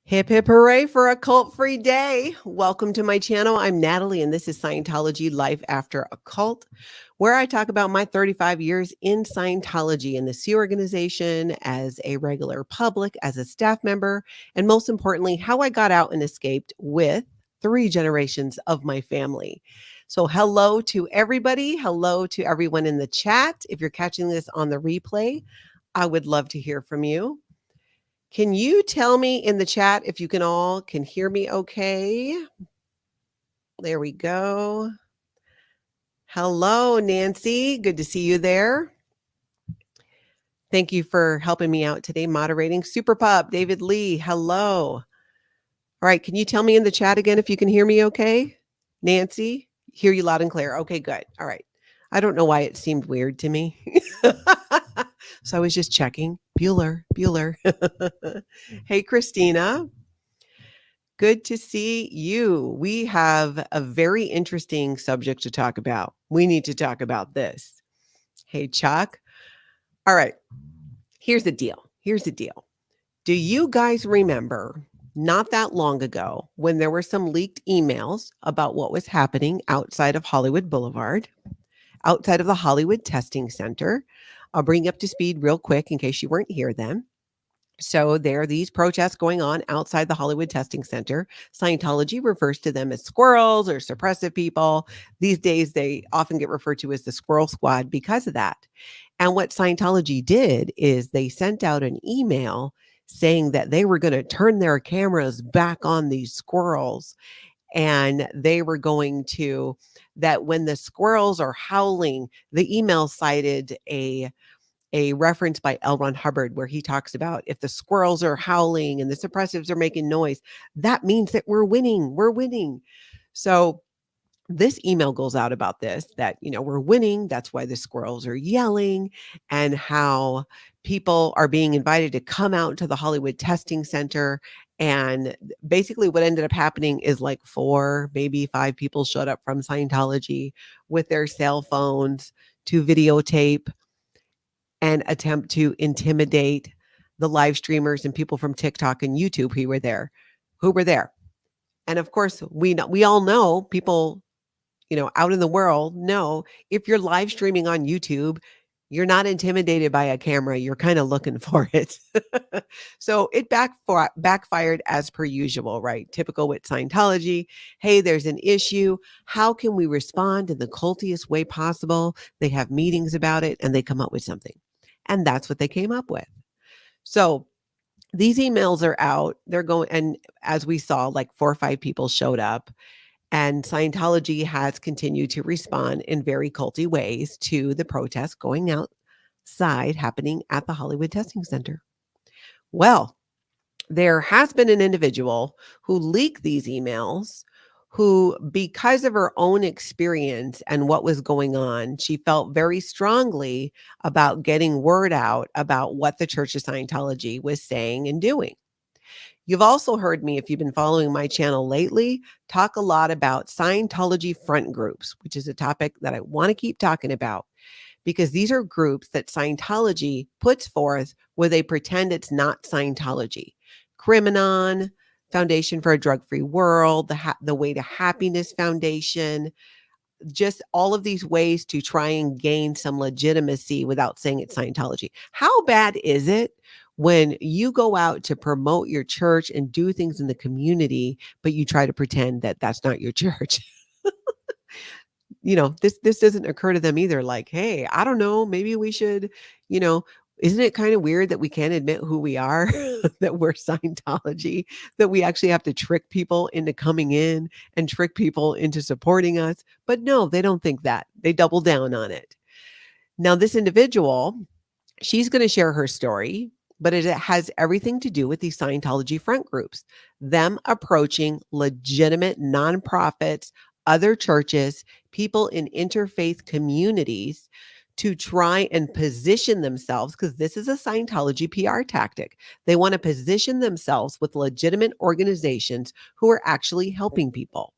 Hip hip hooray for a cult-free day. Welcome to my channel. I'm Natalie, and this is Scientology Life After a Cult, where I talk about my 35 years in Scientology in the Sea organization, as a regular public, as a staff member, and most importantly, how I got out and escaped with 3 generations of my family. So hello to everybody. Hello to everyone in the chat. If you're catching this on the replay, I would love to hear from you. Can you tell me in the chat if you can hear me okay? There we go. Hello, Nancy. Good to see you there. Thank you for helping me out today, moderating. Super Pup, David Lee, hello. All right, can you tell me in the chat again if you can hear me okay? Nancy, hear you loud and clear. Okay, good. All right. I don't know why it seemed weird to me. So I was just checking. Bueller. Hey, Christina. Good to see you. We have a very interesting subject to talk about. We need to talk about this. Hey, Chuck. All right. Here's the deal. Do you guys remember not that long ago when there were some leaked emails about what was happening outside of Hollywood Boulevard, outside of the Hollywood Testing Center? I'll bring you up to speed real quick in case you weren't here then. So there are these protests going on outside the Hollywood Testing Center. Scientology refers to them as squirrels or suppressive people. These days, they often get referred to as the Squirrel Squad because of that. And what Scientology did is they sent out an email saying that they were going to turn their cameras back on these squirrels. And they were going to, that when the squirrels are howling, the email cited a reference by L. Ron Hubbard where he talks about if the squirrels are howling and the suppressives are making noise, that means that we're winning. So this email goes out about this, that, we're winning. That's why the squirrels are yelling, and how people are being invited to come out to the Hollywood Testing Center. And basically what ended up happening is like 4, maybe 5 people showed up from Scientology with their cell phones to videotape and attempt to intimidate the live streamers and people from TikTok and YouTube who were there. And of course, we all know, people, out in the world know, if you're live streaming on YouTube, you're not intimidated by a camera. You're kind of looking for it. So it backfired as per usual, right? Typical with Scientology. Hey, there's an issue. How can we respond in the cultiest way possible? They have meetings about it and they come up with something. And that's what they came up with. So these emails are out. They're going, and as we saw, like 4 or 5 people showed up. And Scientology has continued to respond in very culty ways to the protests going outside happening at the Hollywood Testing Center. Well, there has been an individual who leaked these emails, who, because of her own experience and what was going on, she felt very strongly about getting word out about what the Church of Scientology was saying and doing. You've also heard me, if you've been following my channel lately, talk a lot about Scientology front groups, which is a topic that I want to keep talking about, because these are groups that Scientology puts forth where they pretend it's not Scientology. Criminon, Foundation for a Drug-Free World, the Way to Happiness Foundation, just all of these ways to try and gain some legitimacy without saying it's Scientology. How bad is it when you go out to promote your church and do things in the community, but you try to pretend that that's not your church? This doesn't occur to them either. Like, hey, I don't know, maybe we should, isn't it kind of weird that we can't admit who we are, that we're Scientology, that we actually have to trick people into coming in and trick people into supporting us? But no, they don't think that. They double down on it. Now, this individual, she's going to share her story, but it has everything to do with these Scientology front groups, them approaching legitimate nonprofits, other churches, people in interfaith communities to try and position themselves, because this is a Scientology PR tactic. They want to position themselves with legitimate organizations who are actually helping people.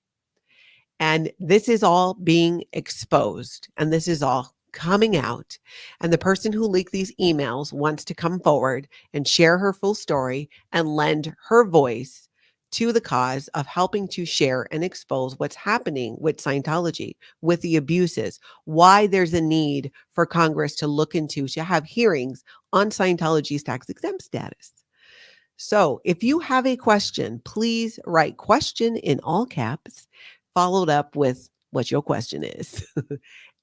And this is all being exposed, and this is all coming out, and the person who leaked these emails wants to come forward and share her full story and lend her voice to the cause of helping to share and expose what's happening with Scientology, with the abuses, why there's a need for Congress to look into, to have hearings on Scientology's tax exempt status. So if you have a question, please write question in all caps, followed up with what your question is.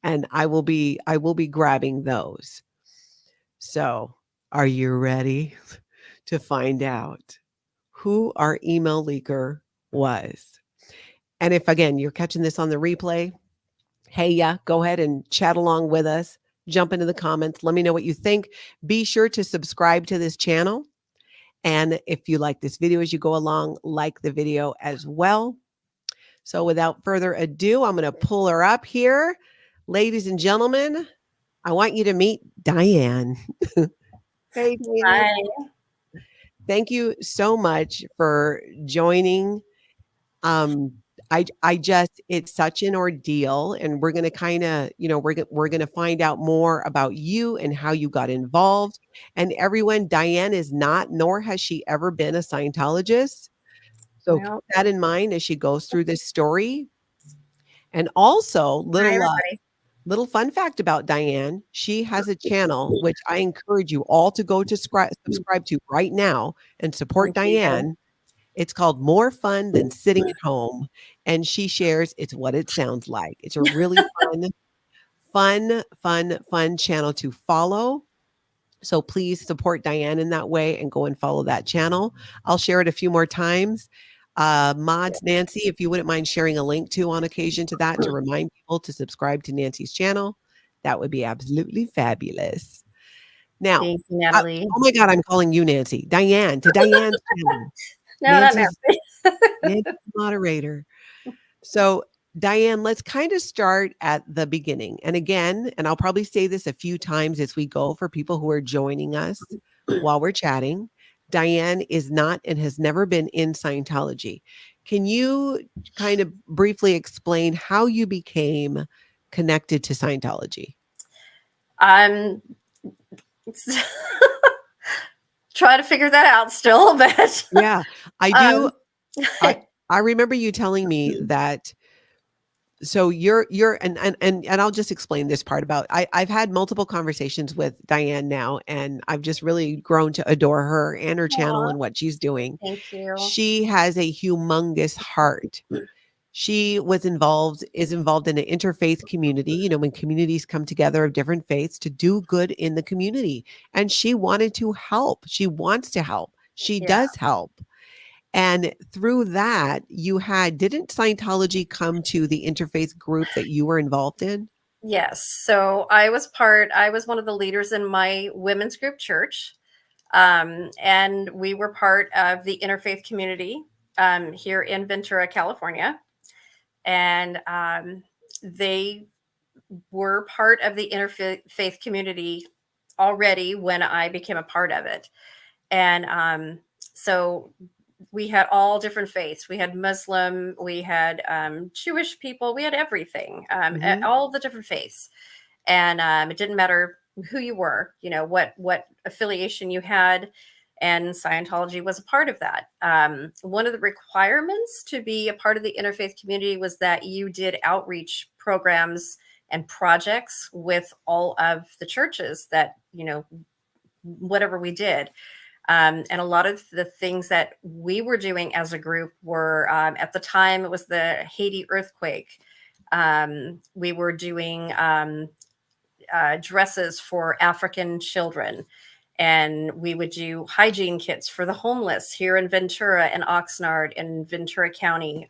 And I will be grabbing those. So, are you ready to find out who our email leaker was? And if again you're catching this on the replay, hey, yeah, go ahead and chat along with us. Jump into the comments. Let me know what you think. Be sure to subscribe to this channel. And if you like this video as you go along, like the video as well. So without further ado, I'm going to pull her up here. Ladies and gentlemen, I want you to meet Diane. Hey, Diane. Hi. Thank you so much for joining. I just, it's such an ordeal, and we're going to kind of, we're going to find out more about you and how you got involved. And everyone, Diane is not, nor has she ever been a Scientologist. So keep that in mind as she goes through this story. And also, little fun fact about Diane, she has a channel, which I encourage you all to go to subscribe to right now and support Diane. It's called More Fun Than Sitting at Home. And she shares, it's what it sounds like. It's a really fun channel to follow. So please support Diane in that way and go and follow that channel. I'll share it a few more times. Mods, Nancy, if you wouldn't mind sharing a link to on occasion to that to remind people to subscribe to Nancy's channel, that would be absolutely fabulous. Now, thank you, Natalie. Oh my God, I'm calling you Nancy. Diane, to Diane's channel. No, not Nancy. Nancy's moderator. So Diane, let's kind of start at the beginning. And again, and I'll probably say this a few times as we go for people who are joining us while we're chatting. Diane is not and has never been in Scientology. Can you kind of briefly explain how you became connected to Scientology? Try to figure that out still, but yeah, I do. I remember you telling me that. So you're and I'll just explain this part about I've had multiple conversations with Diane now, and I've just really grown to adore her and her channel and what she's doing. Thank you. She has a humongous heart. She is involved in an interfaith community, when communities come together of different faiths to do good in the community. And she wanted to help. She wants to help. She does help. And through that, didn't Scientology come to the interfaith group that you were involved in? Yes. So I was one of the leaders in my women's group church. And we were part of the interfaith community here in Ventura, California. And they were part of the interfaith community already when I became a part of it. And so we had all different faiths. We had Muslim, we had Jewish people, we had everything, all the different faiths. And it didn't matter who you were, what affiliation you had. And Scientology was a part of that. One of the requirements to be a part of the interfaith community was that you did outreach programs and projects with all of the churches that, whatever we did. And a lot of the things that we were doing as a group were, at the time, it was the Haiti earthquake. We were doing dresses for African children. And we would do hygiene kits for the homeless here in Ventura and Oxnard in Ventura County.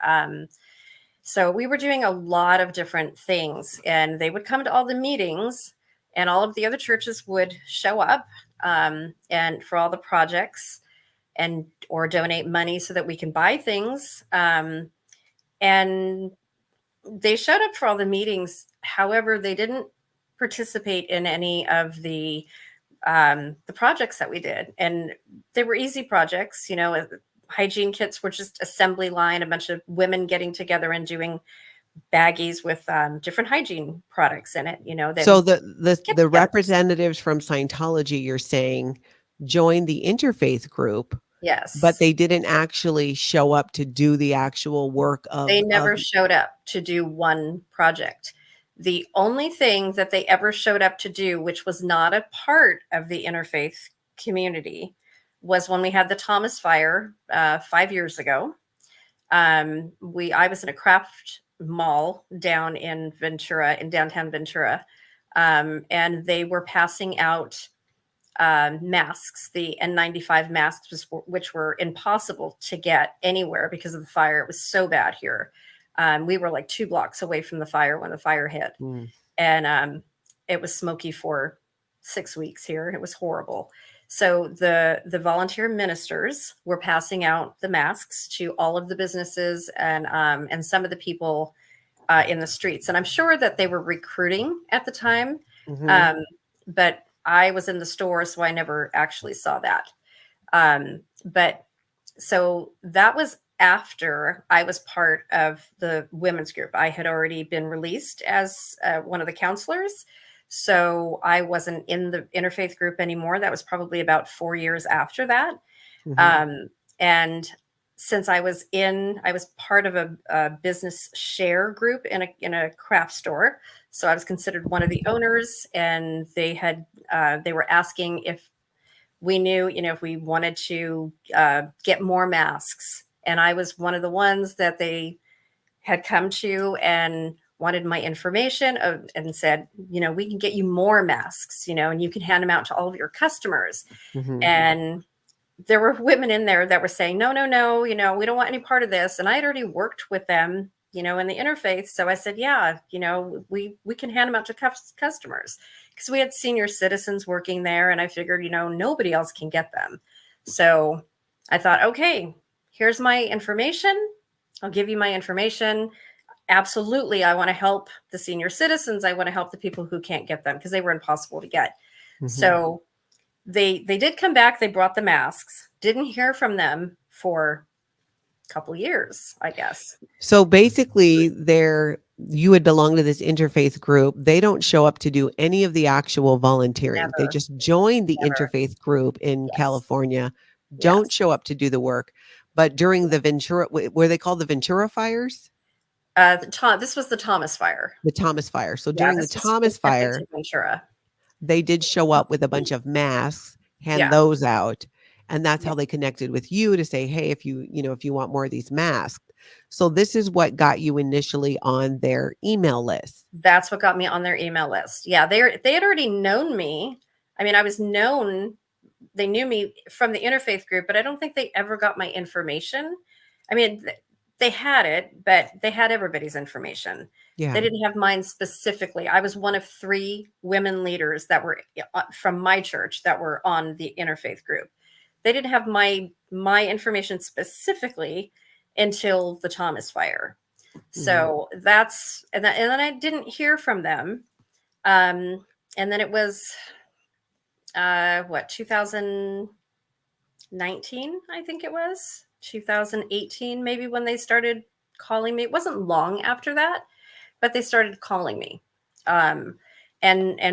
So we were doing a lot of different things, and they would come to all the meetings, and all of the other churches would show up and for all the projects or donate money so that we can buy things. And they showed up for all the meetings. However, they didn't participate in any of the projects that we did. And they were easy projects, hygiene kits were just assembly line, a bunch of women getting together and doing baggies with different hygiene products in it, So then get the together. representatives from Scientology, you're saying, joined the interfaith group, but Yes. they didn't actually show up to do the actual work They of. never showed up to do one project. The only thing that they ever showed up to do, which was not a part of the interfaith community, was when we had the Thomas Fire 5 years ago. I was in a craft mall down in downtown Ventura, and they were passing out masks, the N95 masks, which were impossible to get anywhere because of the fire. It was so bad here. We were like 2 blocks away from the fire when the fire hit, Mm. and it was smoky for 6 weeks here. It was horrible. So the volunteer ministers were passing out the masks to all of the businesses and some of the people in the streets. And I'm sure that they were recruiting at the time, Mhm. but I was in the store, so I never actually saw that. But so that was after I was part of the women's group. I had already been released as one of the counselors. So I wasn't in the interfaith group anymore. That was probably about 4 years after that. Mhm. And since I was part of a business share group in a craft store. So I was considered one of the owners, and they were asking if we knew, if we wanted to get more masks. And I was one of the ones that they had come to and wanted my information and said, we can get you more masks, and you can hand them out to all of your customers. Mhm. And there were women in there that were saying, no, no, no, we don't want any part of this. And I had already worked with them, in the interfaith. So I said, yeah, we can hand them out to customers, because we had senior citizens working there. And I figured, nobody else can get them. So I thought, okay, here's my information. I'll give you my information. Absolutely. I want to help the senior citizens. I want to help the people who can't get them because they were impossible to get. Mhm. So they did come back. They brought the masks. Didn't hear from them for a couple years, I guess. So basically, you would belong to this interfaith group. They don't show up to do any of the actual volunteering. They Never, just join the never. interfaith group in Yes, California, don't yes. show up to do the work. But during the Ventura, were they called the Ventura Fires? This was the Thomas Fire. The Thomas Fire. So Yeah, during the this is Thomas specific to Fire, Ventura. they did show up with a bunch of masks, hand Yeah, those out, and that's yeah. how they connected with you to say, hey, if you want more of these masks. So this is what got you initially on their email list. That's what got me on their email list. Yeah, they had already known me. I mean, I was known. They knew me from the interfaith group, but I don't think they ever got my information. I mean, they had it, but they had everybody's information. They Yeah. didn't have mine specifically. I was one of 3 women leaders that were from my church that were on the interfaith group. They didn't have my information specifically until the Thomas Fire. Mhm. So and then I didn't hear from them. And then it was 2019, I think it was 2018, maybe, when they started calling me. It wasn't long after that, but they started calling me, and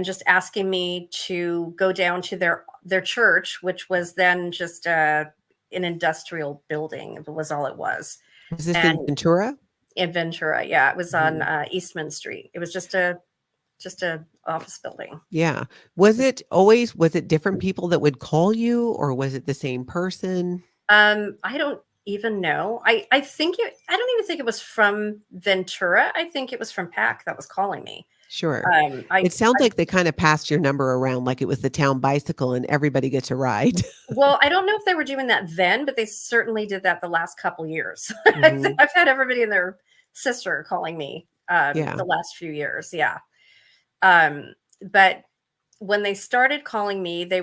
just asking me to go down to their church, which was then just an industrial building. It was all it was. Was this in And Ventura? in Ventura, yeah, it was on Mhm. Eastman Street. It was just a office building. Yeah. Was it different people that would call you, or was it the same person? I don't even know. I don't even think it was from Ventura. I think it was from PAC that was calling me. Sure. I It sounds like they kind of passed your number around like it was the town bicycle and everybody gets a ride. Well, I don't know if they were doing that then, but they certainly did that the last couple years. Mhm. I've had everybody and their sister calling me Yeah. the last few years. Yeah. Um, but when they started calling me, they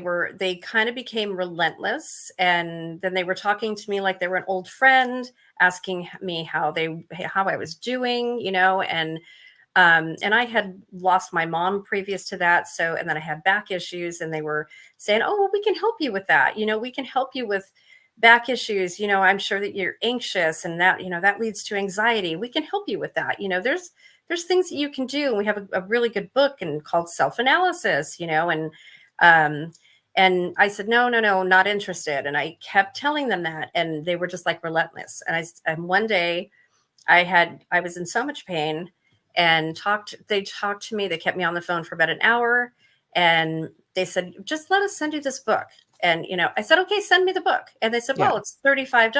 kind of became relentless, and then they were talking to me like they were an old friend, asking me how I was doing, and I had lost my mom previous to that. So, and then I had back issues, and they were saying, oh, well, we can help you with that. We can help you with back issues, I'm sure that you're anxious, and that, that leads to anxiety. We can help you with that. There's things that you can do. And we have a really good book and called Self-Analysis, and I said, no, not interested. And I kept telling them that, and they were just like relentless. And one day I was in so much pain, and they talked to me. They kept me on the phone for about an hour, and they said, just let us send you this book. And, I said, okay, send me the book. And they said, Yeah. well, it's $35.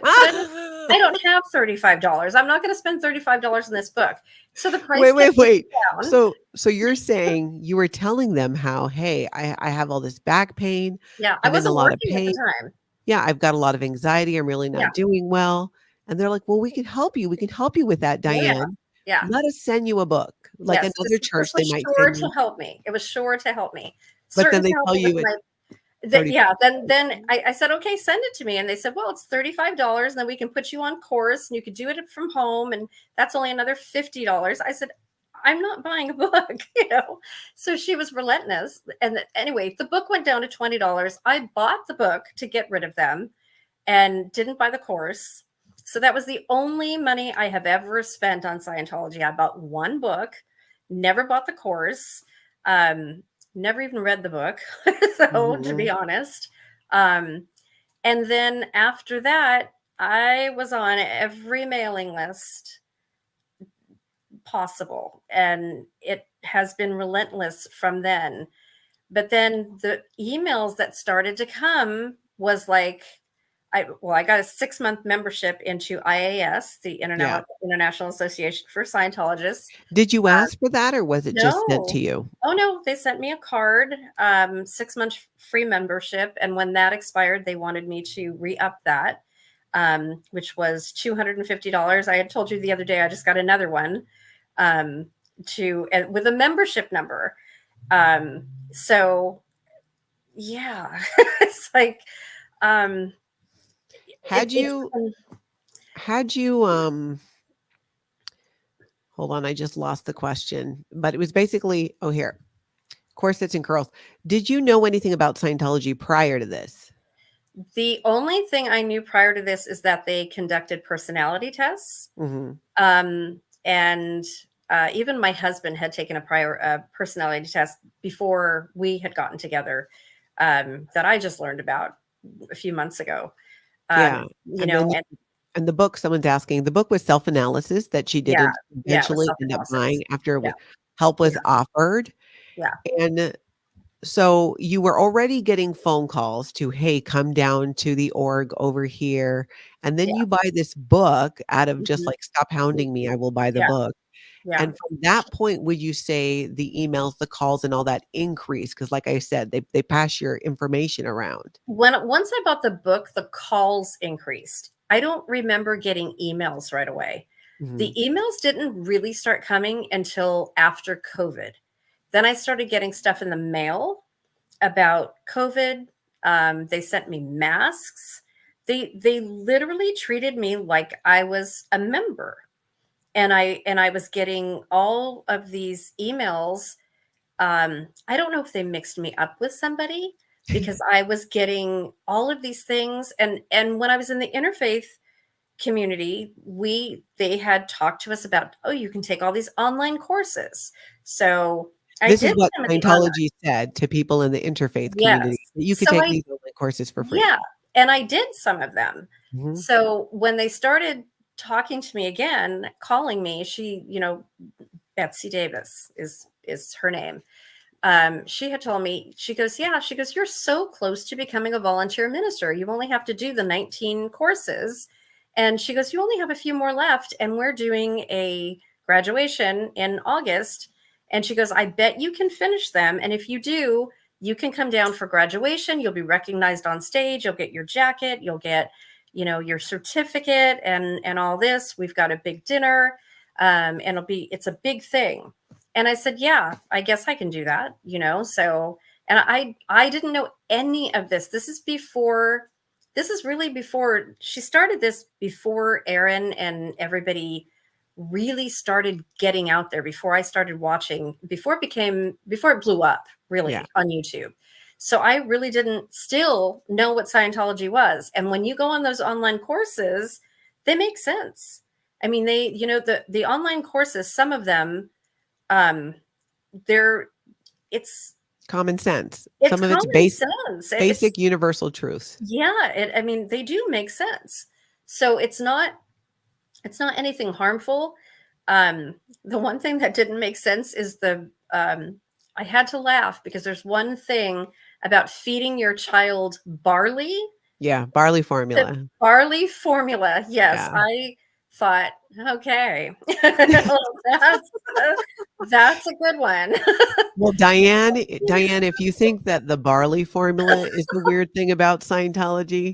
I don't have $35. I'm not going to spend $35 in this book. So the price. Wait. So you're saying you were telling them how, hey, I have all this back pain. Yeah. I I'm in a wasn't lot of working at pain. the time. Yeah, I've got a lot of anxiety. I'm really not doing well. And they're like, well, we can help you. We can help you with that, Diane. Yeah. Let us send you a book. Like Yes, another church, they was might sure send to you. help me. It was sure to help me. But then Certain they to help tell me you with it's my. Then I said, okay, send it to me. And they said, well, it's $35. And then we can put you on course, and you could do it from home. And that's only another $50. I said, I'm not buying a book, So she was relentless. And anyway, the book went down to $20. I bought the book to get rid of them and didn't buy the course. So that was the only money I have ever spent on Scientology. I bought one book, never bought the course, never even read the book. So to be honest. And then after that, I was on every mailing list possible, and it has been relentless from then. But then the emails that started to come was like, I got a 6-month membership into IAS, the International Association for Scientologists. Did you ask for that, or was it just sent to No. you? Oh no, they sent me a card, 6 months free membership, and when that expired, they wanted me to re-up that, which was $250. I had told you the other day I just got another one, with a membership number. So yeah, it's like, Had you hold on, I just lost the question, but it was basically, here, corsets and curls. Did you know anything about Scientology prior to this? The only thing I knew prior to this is that they conducted personality tests. And even my husband had taken a prior personality test before we had gotten together, that I just learned about a few months ago. And the book, someone's asking, the book was Self-Analysis that she didn't eventually end up buying after help was offered. Yeah. And so you were already getting phone calls to, hey, come down to the org over here. And then you buy this book out of just like, stop hounding me, I will buy the book. Yeah. And from that point, would you say the emails, the calls, and all that increase? Because like I said, they pass your information around. Once I bought the book, the calls increased. I don't remember getting emails right away. The emails didn't really start coming until after COVID. Then I started getting stuff in the mail about COVID. They sent me masks. They literally treated me like I was a member. And I was getting all of these emails. I don't know if they mixed me up with somebody, because I was getting all of these things. And when I was in the interfaith community, they had talked to us about, you can take all these online courses. So this is what Scientology said to people in the interfaith community. You could take these online courses for free. Yeah. And I did some of them. So when they started talking to me again, calling me, she, Betsy Davis is her name. She had told me, she goes, you're so close to becoming a volunteer minister. You only have to do the 19 courses. And she goes, you only have a few more left. And we're doing a graduation in August. And she goes, I bet you can finish them. And if you do, you can come down for graduation. You'll be recognized on stage. You'll get your jacket. You'll get, your certificate and all this. We've got a big dinner. And it's a big thing. And I said, yeah, I guess I can do that, so, and I didn't know any of this. This is really before she started this, before Aaron and everybody really started getting out there, before I started watching, before it blew up really on YouTube. So I really didn't still know what Scientology was. And when you go on those online courses, they make sense. I mean, the online courses, some of them, they're it's Common sense. it's Some of it's common sense. basic universal truths. Yeah, I mean, they do make sense. So it's not anything harmful. The one thing that didn't make sense is I had to laugh because there's one thing about feeding your child barley. Yeah, barley The formula. barley formula. Yes, Yeah. I thought, okay, that's a good one. Well, Diane, if you think that the barley formula is the weird thing about Scientology,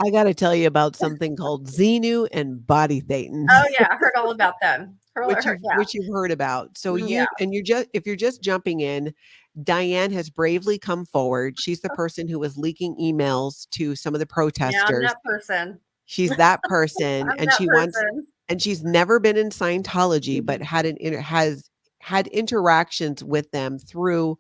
I got to tell you about something called Xenu and body thetans, Oh yeah, I heard all about them. Yeah. which you've heard about. So Yeah. if you're just jumping in, Diane has bravely come forward. She's the person who was leaking emails to some of the Yeah, I'm protesters. that person. She's that person, I'm and that person. she's never been in Scientology, but has had interactions with them through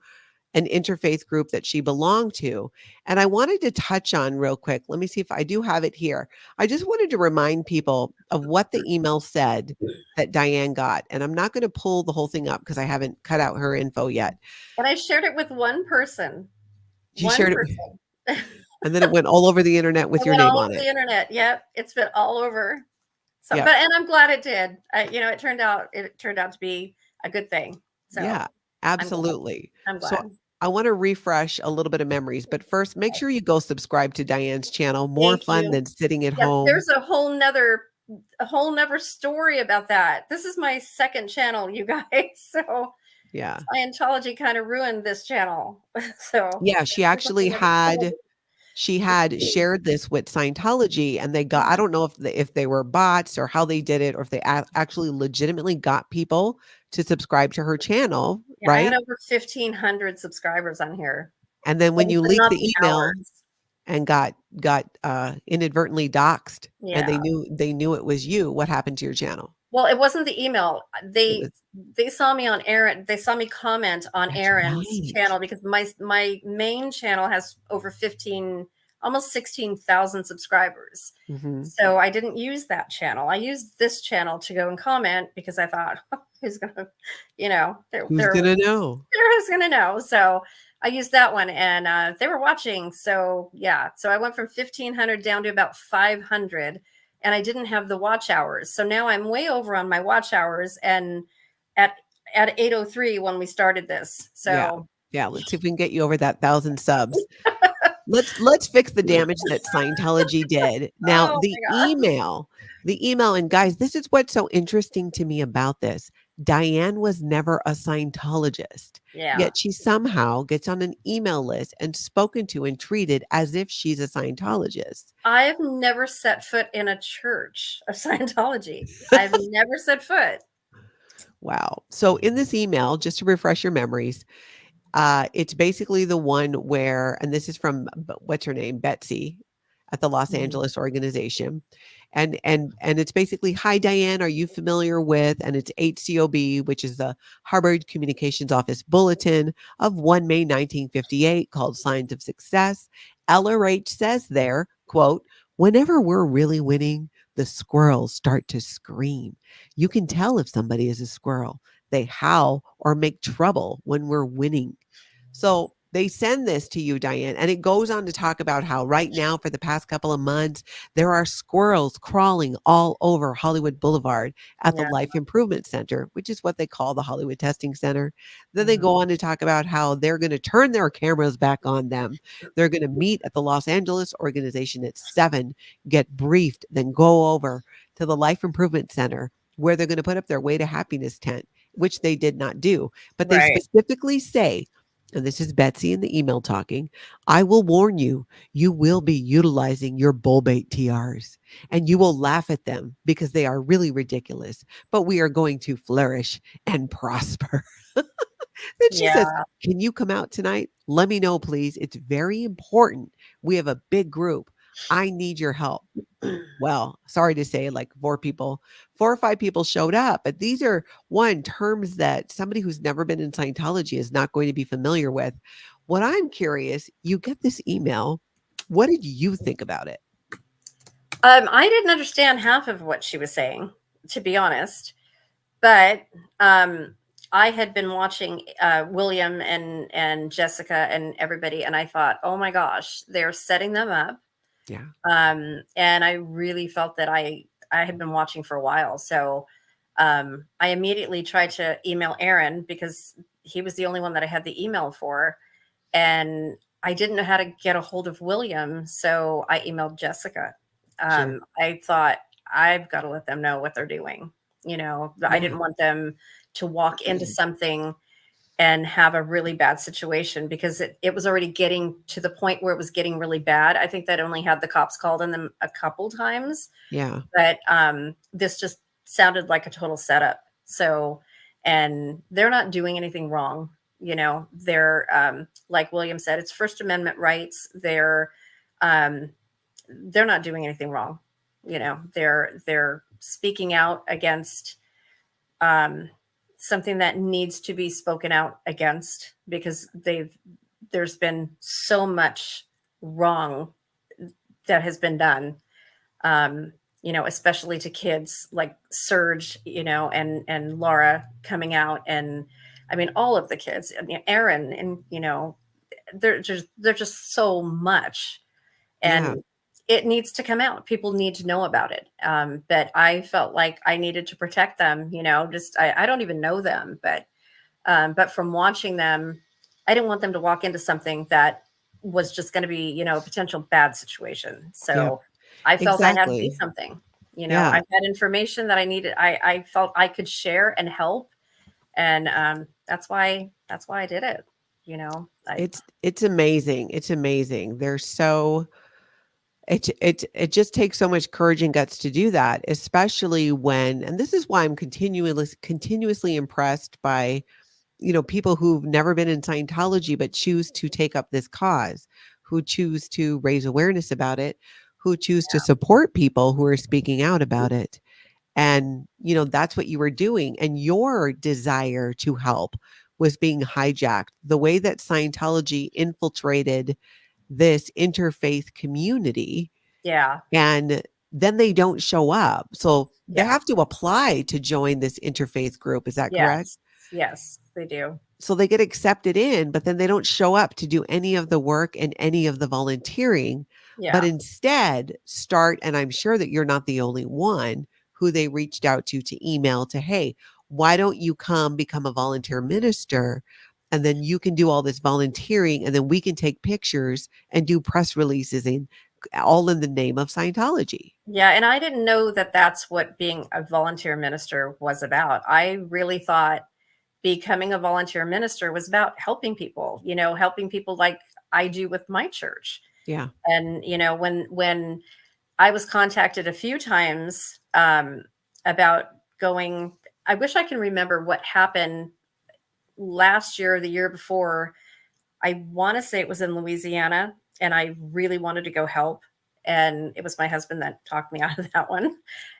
an interfaith group that she belonged to. And I wanted to touch on real quick. Let me see if I do have it here. I just wanted to remind people of what the email said that Diane got. And I'm not going to pull the whole thing up because I haven't cut out her info yet. And I shared it with one person. She shared it, and then it went all over the internet with your name on it. The internet. Yep, it's been all over. So, Yeah. and I'm glad it did. It turned out to be a good thing. So yeah, absolutely. I'm glad. So I want to refresh a little bit of memories, but first, make sure you go subscribe to Diane's channel. More fun than sitting at home. There's a whole nother story about that. This is my second channel, you guys. So yeah, Scientology kind of ruined this channel. So yeah, she actually had shared this with Scientology, and they got, I don't know if they were bots or how they did it, or if they actually legitimately got people to subscribe to her channel, right? I had over 1,500 subscribers on here. And then when you leaked the email and got inadvertently doxxed, and they knew it was you, what happened to your channel? Well, it wasn't the email. They saw me on Aaron. They saw me comment on Aaron's channel because my main channel has over almost 16,000 subscribers. Mm-hmm. So I didn't use that channel. I used this channel to go and comment because I thought, who's gonna, who's gonna know? Who's gonna know? So I used that one, and they were watching. So yeah, so I went from 1,500 down to about 500. And I didn't have the watch hours. So now I'm way over on my watch hours, and at 8:03 when we started this. So yeah, let's see if we can get you over that 1,000 subs. Let's fix the damage that Scientology did. Now, the email, and guys, this is what's so interesting to me about this. Diane was never a Scientologist, yet she somehow gets on an email list and spoken to and treated as if she's a Scientologist. I've never set foot in a church of Scientology. I've never set foot. Wow. So in this email, just to refresh your memories, it's basically the one where, and this is from, what's her name? Betsy at the Los Angeles organization. And it's basically, hi, Diane, are you familiar with, and it's HCOB, which is the Harvard Communications Office Bulletin of 1 May 1958 called Signs of Success. LRH says there, quote, whenever we're really winning, the squirrels start to scream. You can tell if somebody is a squirrel. They howl or make trouble when we're winning. So they send this to you, Diane, and it goes on to talk about how right now, for the past couple of months, there are squirrels crawling all over Hollywood Boulevard at the Life Improvement Center, which is what they call the Hollywood Testing Center. Then they go on to talk about how they're going to turn their cameras back on them. They're going to meet at the Los Angeles organization at 7, get briefed, then go over to the Life Improvement Center, where they're going to put up their Way to Happiness tent, which they did not do. But they specifically say, and this is Betsy in the email talking, I will warn you, you will be utilizing your bullbait TRs, and you will laugh at them because they are really ridiculous, but we are going to flourish and prosper. Then she says, can you come out tonight? Let me know, please. It's very important. We have a big group. I need your help. Well, sorry to say, like 4 or 5 people showed up, but these are terms that somebody who's never been in Scientology is not going to be familiar with. What I'm curious, you get this email. What did you think about it? I didn't understand half of what she was saying, to be honest. But I had been watching William and Jessica and everybody, and I thought, oh my gosh, they're setting them up. Yeah. And I really felt that I had been watching for a while. So I immediately tried to email Aaron because he was the only one that I had the email for. And I didn't know how to get a hold of William. So I emailed Jessica. Sure. I thought, I've got to let them know what they're doing. I Yeah. didn't want them to walk into something and have a really bad situation because it was already getting to the point where it was getting really bad. I think that only had the cops called on them a couple times, Yeah. but this just sounded like a total setup. So, and they're not doing anything wrong. They're like William said, it's First Amendment rights. Um, they're not doing anything wrong. They're speaking out against something that needs to be spoken out against because there's been so much wrong that has been done, especially to kids like Serge, and Laura coming out, and I mean all of the kids, Aaron, and they're just so much, Yeah. and it needs to come out. People need to know about it. But I felt like I needed to protect them. Just I don't even know them, but from watching them, I didn't want them to walk into something that was just going to be, a potential bad situation. Yeah. So I felt I had to do Exactly. something. Yeah. I had information that I needed. I felt I could share and help, and that's why I did it. I It's amazing. It's amazing. They're so it just takes so much courage and guts to do that, especially when, and this is why I'm continuously impressed by, people who've never been in Scientology but choose to take up this cause, who choose to raise awareness about it, who choose to support people who are speaking out about it. And, that's what you were doing. And your desire to help was being hijacked. The way that Scientology infiltrated this interfaith community, yeah, and then they don't show up. So they yeah. have to apply to join this interfaith group. Is that correct? Yes, they do. So they get accepted in, but then they don't show up to do any of the work and any of the volunteering, but Yeah, instead start, and I'm sure that you're not the only one who they reached out to email to, hey, why don't you come become a volunteer minister? And then you can do all this volunteering, and then we can take pictures and do press releases, and all in the name of Scientology. yeah. And I didn't know that that's what being a volunteer minister was about. I really thought becoming a volunteer minister was about helping people, helping people like I do with my church. Yeah. And when I was contacted a few times about going, I wish I can remember what happened last year or the year before. I want to say it was in Louisiana, and I really wanted to go help. And it was my husband that talked me out of that one.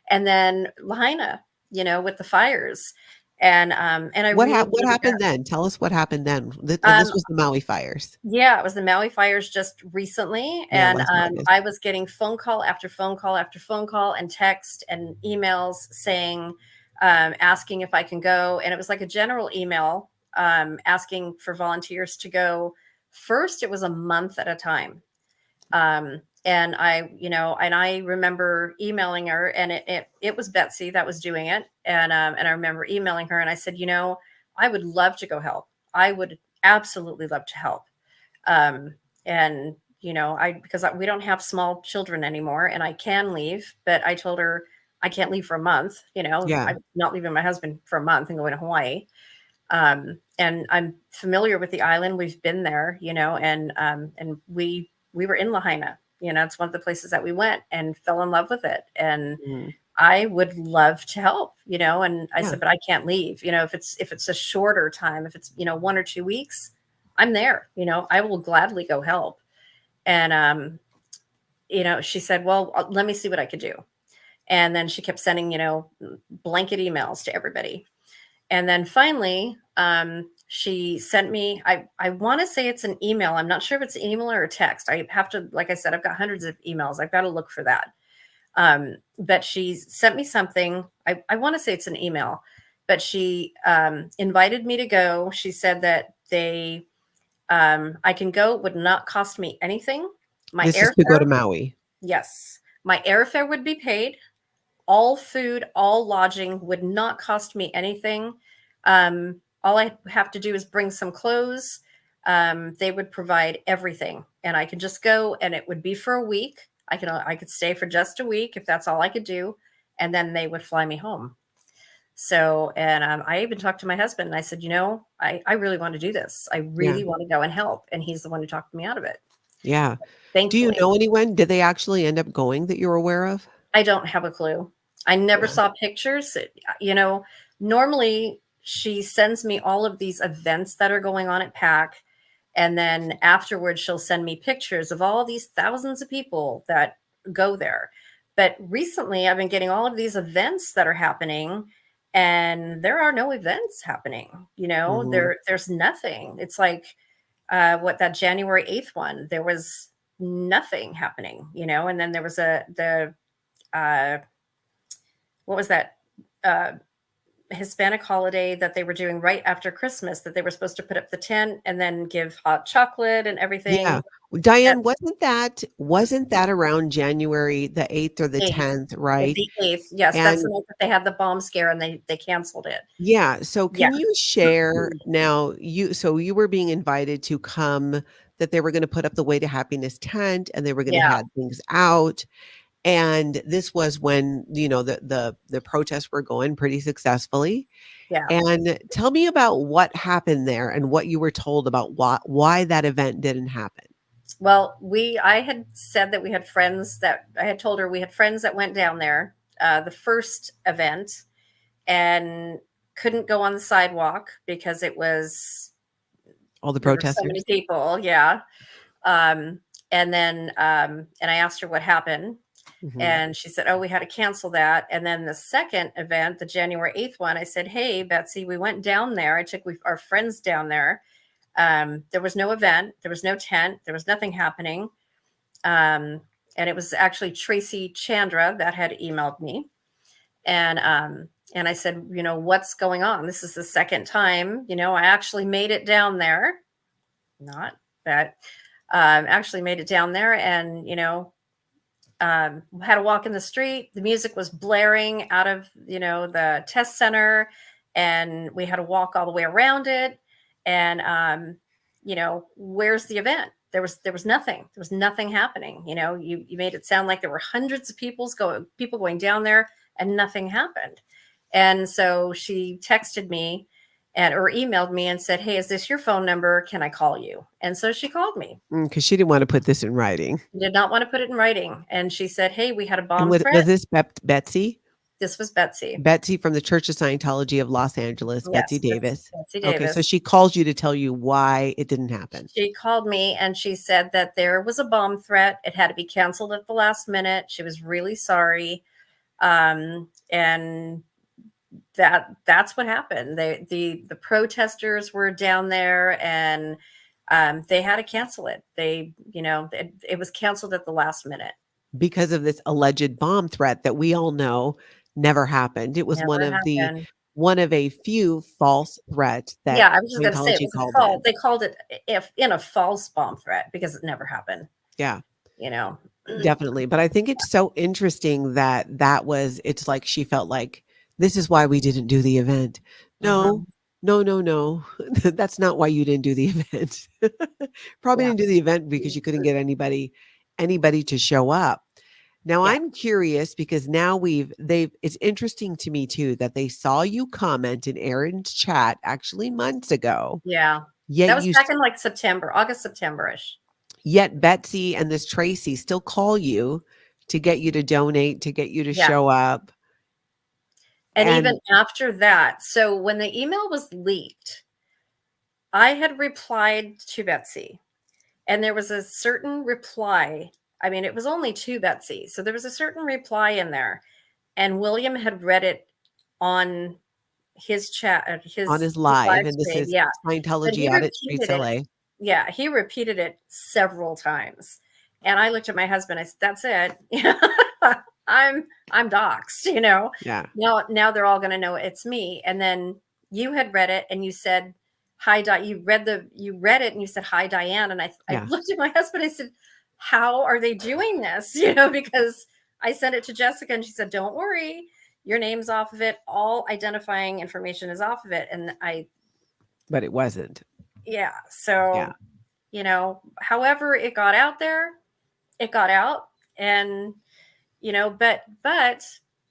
And then Lahaina, with the fires. And I really What wanted to happened then? Tell us what happened then. And go. this was the Maui fires. Yeah, it was the Maui fires just recently, Yeah, and last August. I was getting phone call after phone call after phone call and text and emails saying, asking if I can go, and it was like a general email asking for volunteers to go. First, it was a month at a time, and I remember emailing her, and it was Betsy that was doing it, and I remember emailing her, and I said, I would love to go help. I would absolutely love to help. And because we don't have small children anymore, and I can leave, but I told her I can't leave for a month. Yeah. I'm not leaving my husband for a month and going to Hawaii. And I'm familiar with the island. We've been there, and we were in Lahaina. It's one of the places that we went and fell in love with it. And Mm. I would love to help, and I Yeah. said, but I can't leave. If it's a shorter time, if it's 1 or 2 weeks, I'm there. I will gladly go help. And she said, well, let me see what I could do. And then she kept sending blanket emails to everybody. And then finally, she sent me, I want to say it's an email. I'm not sure if it's an email or a text. I have to, like I said, I've got hundreds of emails. I've got to look for that. But she sent me something. I want to say it's an email, but she invited me to go. She said that I can go. It would not cost me anything. My This is to go airfare, to Maui. yes, my airfare would be paid. All food, all lodging would not cost me anything. All I have to do is bring some clothes. They would provide everything, and I could just go, and it would be for a week. I could stay for just a week if that's all I could do, and then they would fly me home. So, and I even talked to my husband, and I said, I really want to do this. I Yeah. really want to go and help, and he's the one who talked me out of it. Yeah. Do you Thankfully, know anyone? Did they actually end up going that you're aware of? I don't have a clue. I never Yeah. saw pictures. Normally she sends me all of these events that are going on at PAC. And then afterwards, she'll send me pictures of all these thousands of people that go there. But recently, I've been getting all of these events that are happening, and there are no events happening. Mhm. There's nothing. It's like that January 8th one, there was nothing happening, and then there was uh, what was that Hispanic holiday that they were doing right after Christmas, that they were supposed to put up the tent and then give hot chocolate and Yeah. everything. Well, That Diane, wasn't that around January the 8th or the 8th, 10th, right? the 8th, yes, that's the And night that they had the bomb scare and they canceled it. yeah, so Yeah, can you share now you were being invited to come, that they were going to put up the Way to Happiness tent and they were going to yeah, have things out. And this was when, the protests were going pretty successfully. yeah. And tell me about what happened there and what you were told about why that event didn't happen. Well, I had said that we had friends that I had told her we had friends that went down there, the first event, and couldn't go on the sidewalk because All the there were so many protesters? people. Yeah. Um, and then, and I asked her what happened. Mhm. And she said, oh, we had to cancel that. And then the second event, the January 8th one, I said, hey, Betsy, we went down there. I took our friends down there. There was no event. There was no tent. There was nothing happening. And it was actually Tracy Chandra that had emailed me. And I said, what's going on? This is the second time, I actually made it down there. Not that actually made it down there, and had to walk in the street. The music was blaring out of the test center, and we had to walk all the way around it. And where's the event? There was nothing. There was nothing happening. You made it sound like there were hundreds of people going down there, and nothing happened. And so she texted me or emailed me and said, hey, is this your phone number? Can I call you? And so she called me. Because she didn't want to put this in writing. She did not want to put it in writing. And she said, hey, we had a And bomb was threat. this Betsy? This was Betsy. Betsy from the Church of Scientology of Los Angeles, Betsy Yes, Davis. Betsy Okay, so Davis. she calls you to tell you why it didn't happen. She called me and she said that there was a bomb threat. It had to be canceled at the last minute. She was really sorry. And that's what happened. The protesters were down there, and they had to cancel it. It was canceled at the last minute. Because of this alleged bomb threat that we all know never happened. It was Never happened. one of a few false threats that Yeah, I was just going to say it Scientology was a called false. in. They called it if in a false bomb threat because it never happened. Yeah, You know. definitely. But I think it's so interesting it's like she felt like this is why we didn't do the event. No, Mhm. no. That's not why you didn't do the event. Probably Yeah. didn't do the event because you couldn't get anybody to show up. Now Yeah. I'm curious because now it's interesting to me too that they saw you comment in Aaron's chat actually months ago. Yeah. Yet That was you back in like August, September-ish. yet Betsy and this Tracy still call you to get you to donate, to get you to Yeah. show up. And even And after that, so when the email was leaked, I had replied to Betsy, and there was a certain reply. I mean, it was only to Betsy. So there was a certain reply in there, and William had read it on his chat, On his his live, live and this stream. is Yeah, but Scientology he Audit Streets repeated it. LA. Yeah, he repeated it several times, and I looked at my husband. I said, "That's it. I'm doxxed. Yeah. Now they're all going to know it's me." And then you had read it, and you said, "Hi, You read it, and you said, "Hi, Diane." And I Yeah. looked at my husband. I said, "How are they doing this?" Because I sent it to Jessica, and she said, "Don't worry, your name's off of it. All identifying information is off of it." And But it wasn't. yeah. So, Yeah. however it got out there, it got out. And, but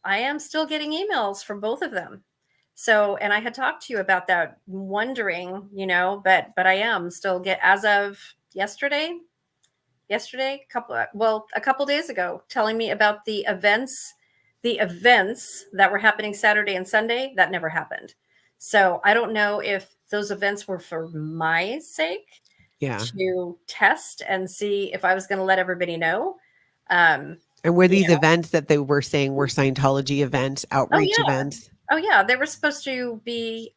I am still getting emails from both of them. So, and I had talked to you about that, wondering, but I am still as of yesterday, a couple days ago, telling me about the events that were happening Saturday and Sunday that never happened. So I don't know if those events were for my sake, to test and see if I was going to let everybody know. And were these events that they were saying were Scientology events, outreach events? Oh yeah, they were supposed to be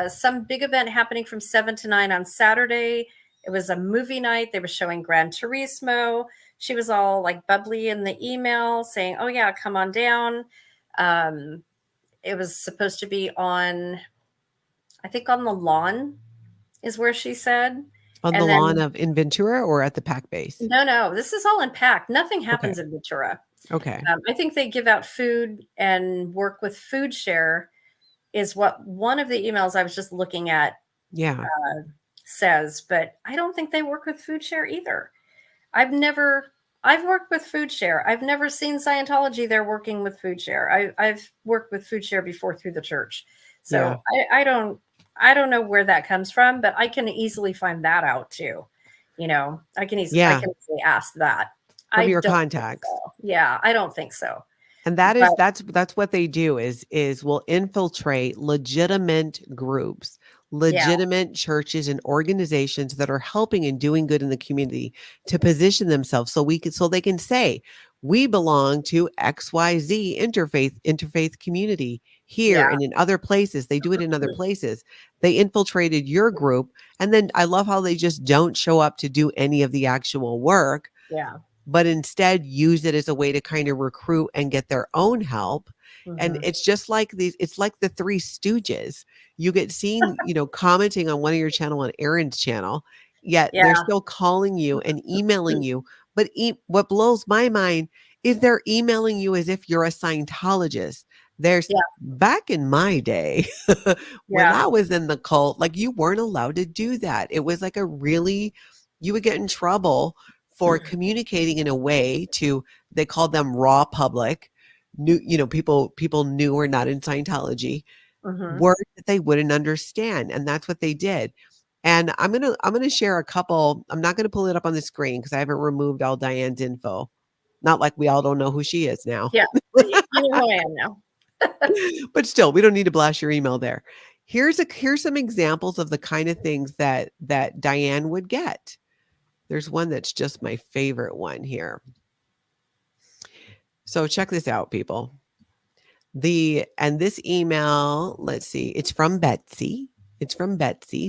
some big event happening from 7 to 9 on Saturday. It was a movie night. They were showing Gran Turismo. She was all like bubbly in the email saying, "Oh yeah, come on down." It was supposed to be on, I think, on the lawn is where she said. On the lawn of in Ventura or at the PAC base? No, this is all in PAC. Nothing happens in Ventura. Okay. I think they give out food and work with Food Share, is what one of the emails I was just looking at says, but I don't think they work with Food Share either. I've worked with Food Share. I've never seen Scientology there working with Food Share. I've worked with Food Share before through the church. So I don't know where that comes from, but I can easily find that out too. I can easily ask that. From your contacts. So. Yeah, I don't think so. And that's what they do is will infiltrate legitimate groups, legitimate churches and organizations that are helping and doing good in the community to position themselves so they can say, we belong to XYZ interfaith community here and in other places. They do it in other places. They infiltrated your group. And then I love how they just don't show up to do any of the actual work. Yeah. But instead use it as a way to kind of recruit and get their own help. And it's just like it's like the Three Stooges. You get seen, commenting on one of your channel, on Aaron's channel, yet they're still calling you and emailing you. But what blows my mind is they're emailing you as if you're a Scientologist. Back in my day, when I was in the cult, like, you weren't allowed to do that. It was like you would get in trouble for communicating in a way they called them raw public, people knew or not in Scientology, words that they wouldn't understand. And that's what they did. And I'm going to share a couple. I'm not going to pull it up on the screen because I haven't removed all Diane's info. Not like we all don't know who she is now. Yeah. You know who I am now. But still, we don't need to blast your email there. Here's some examples of the kind of things that Diane would get. There's one that's just my favorite one here. So check this out, people. This email, let's see, it's from Betsy.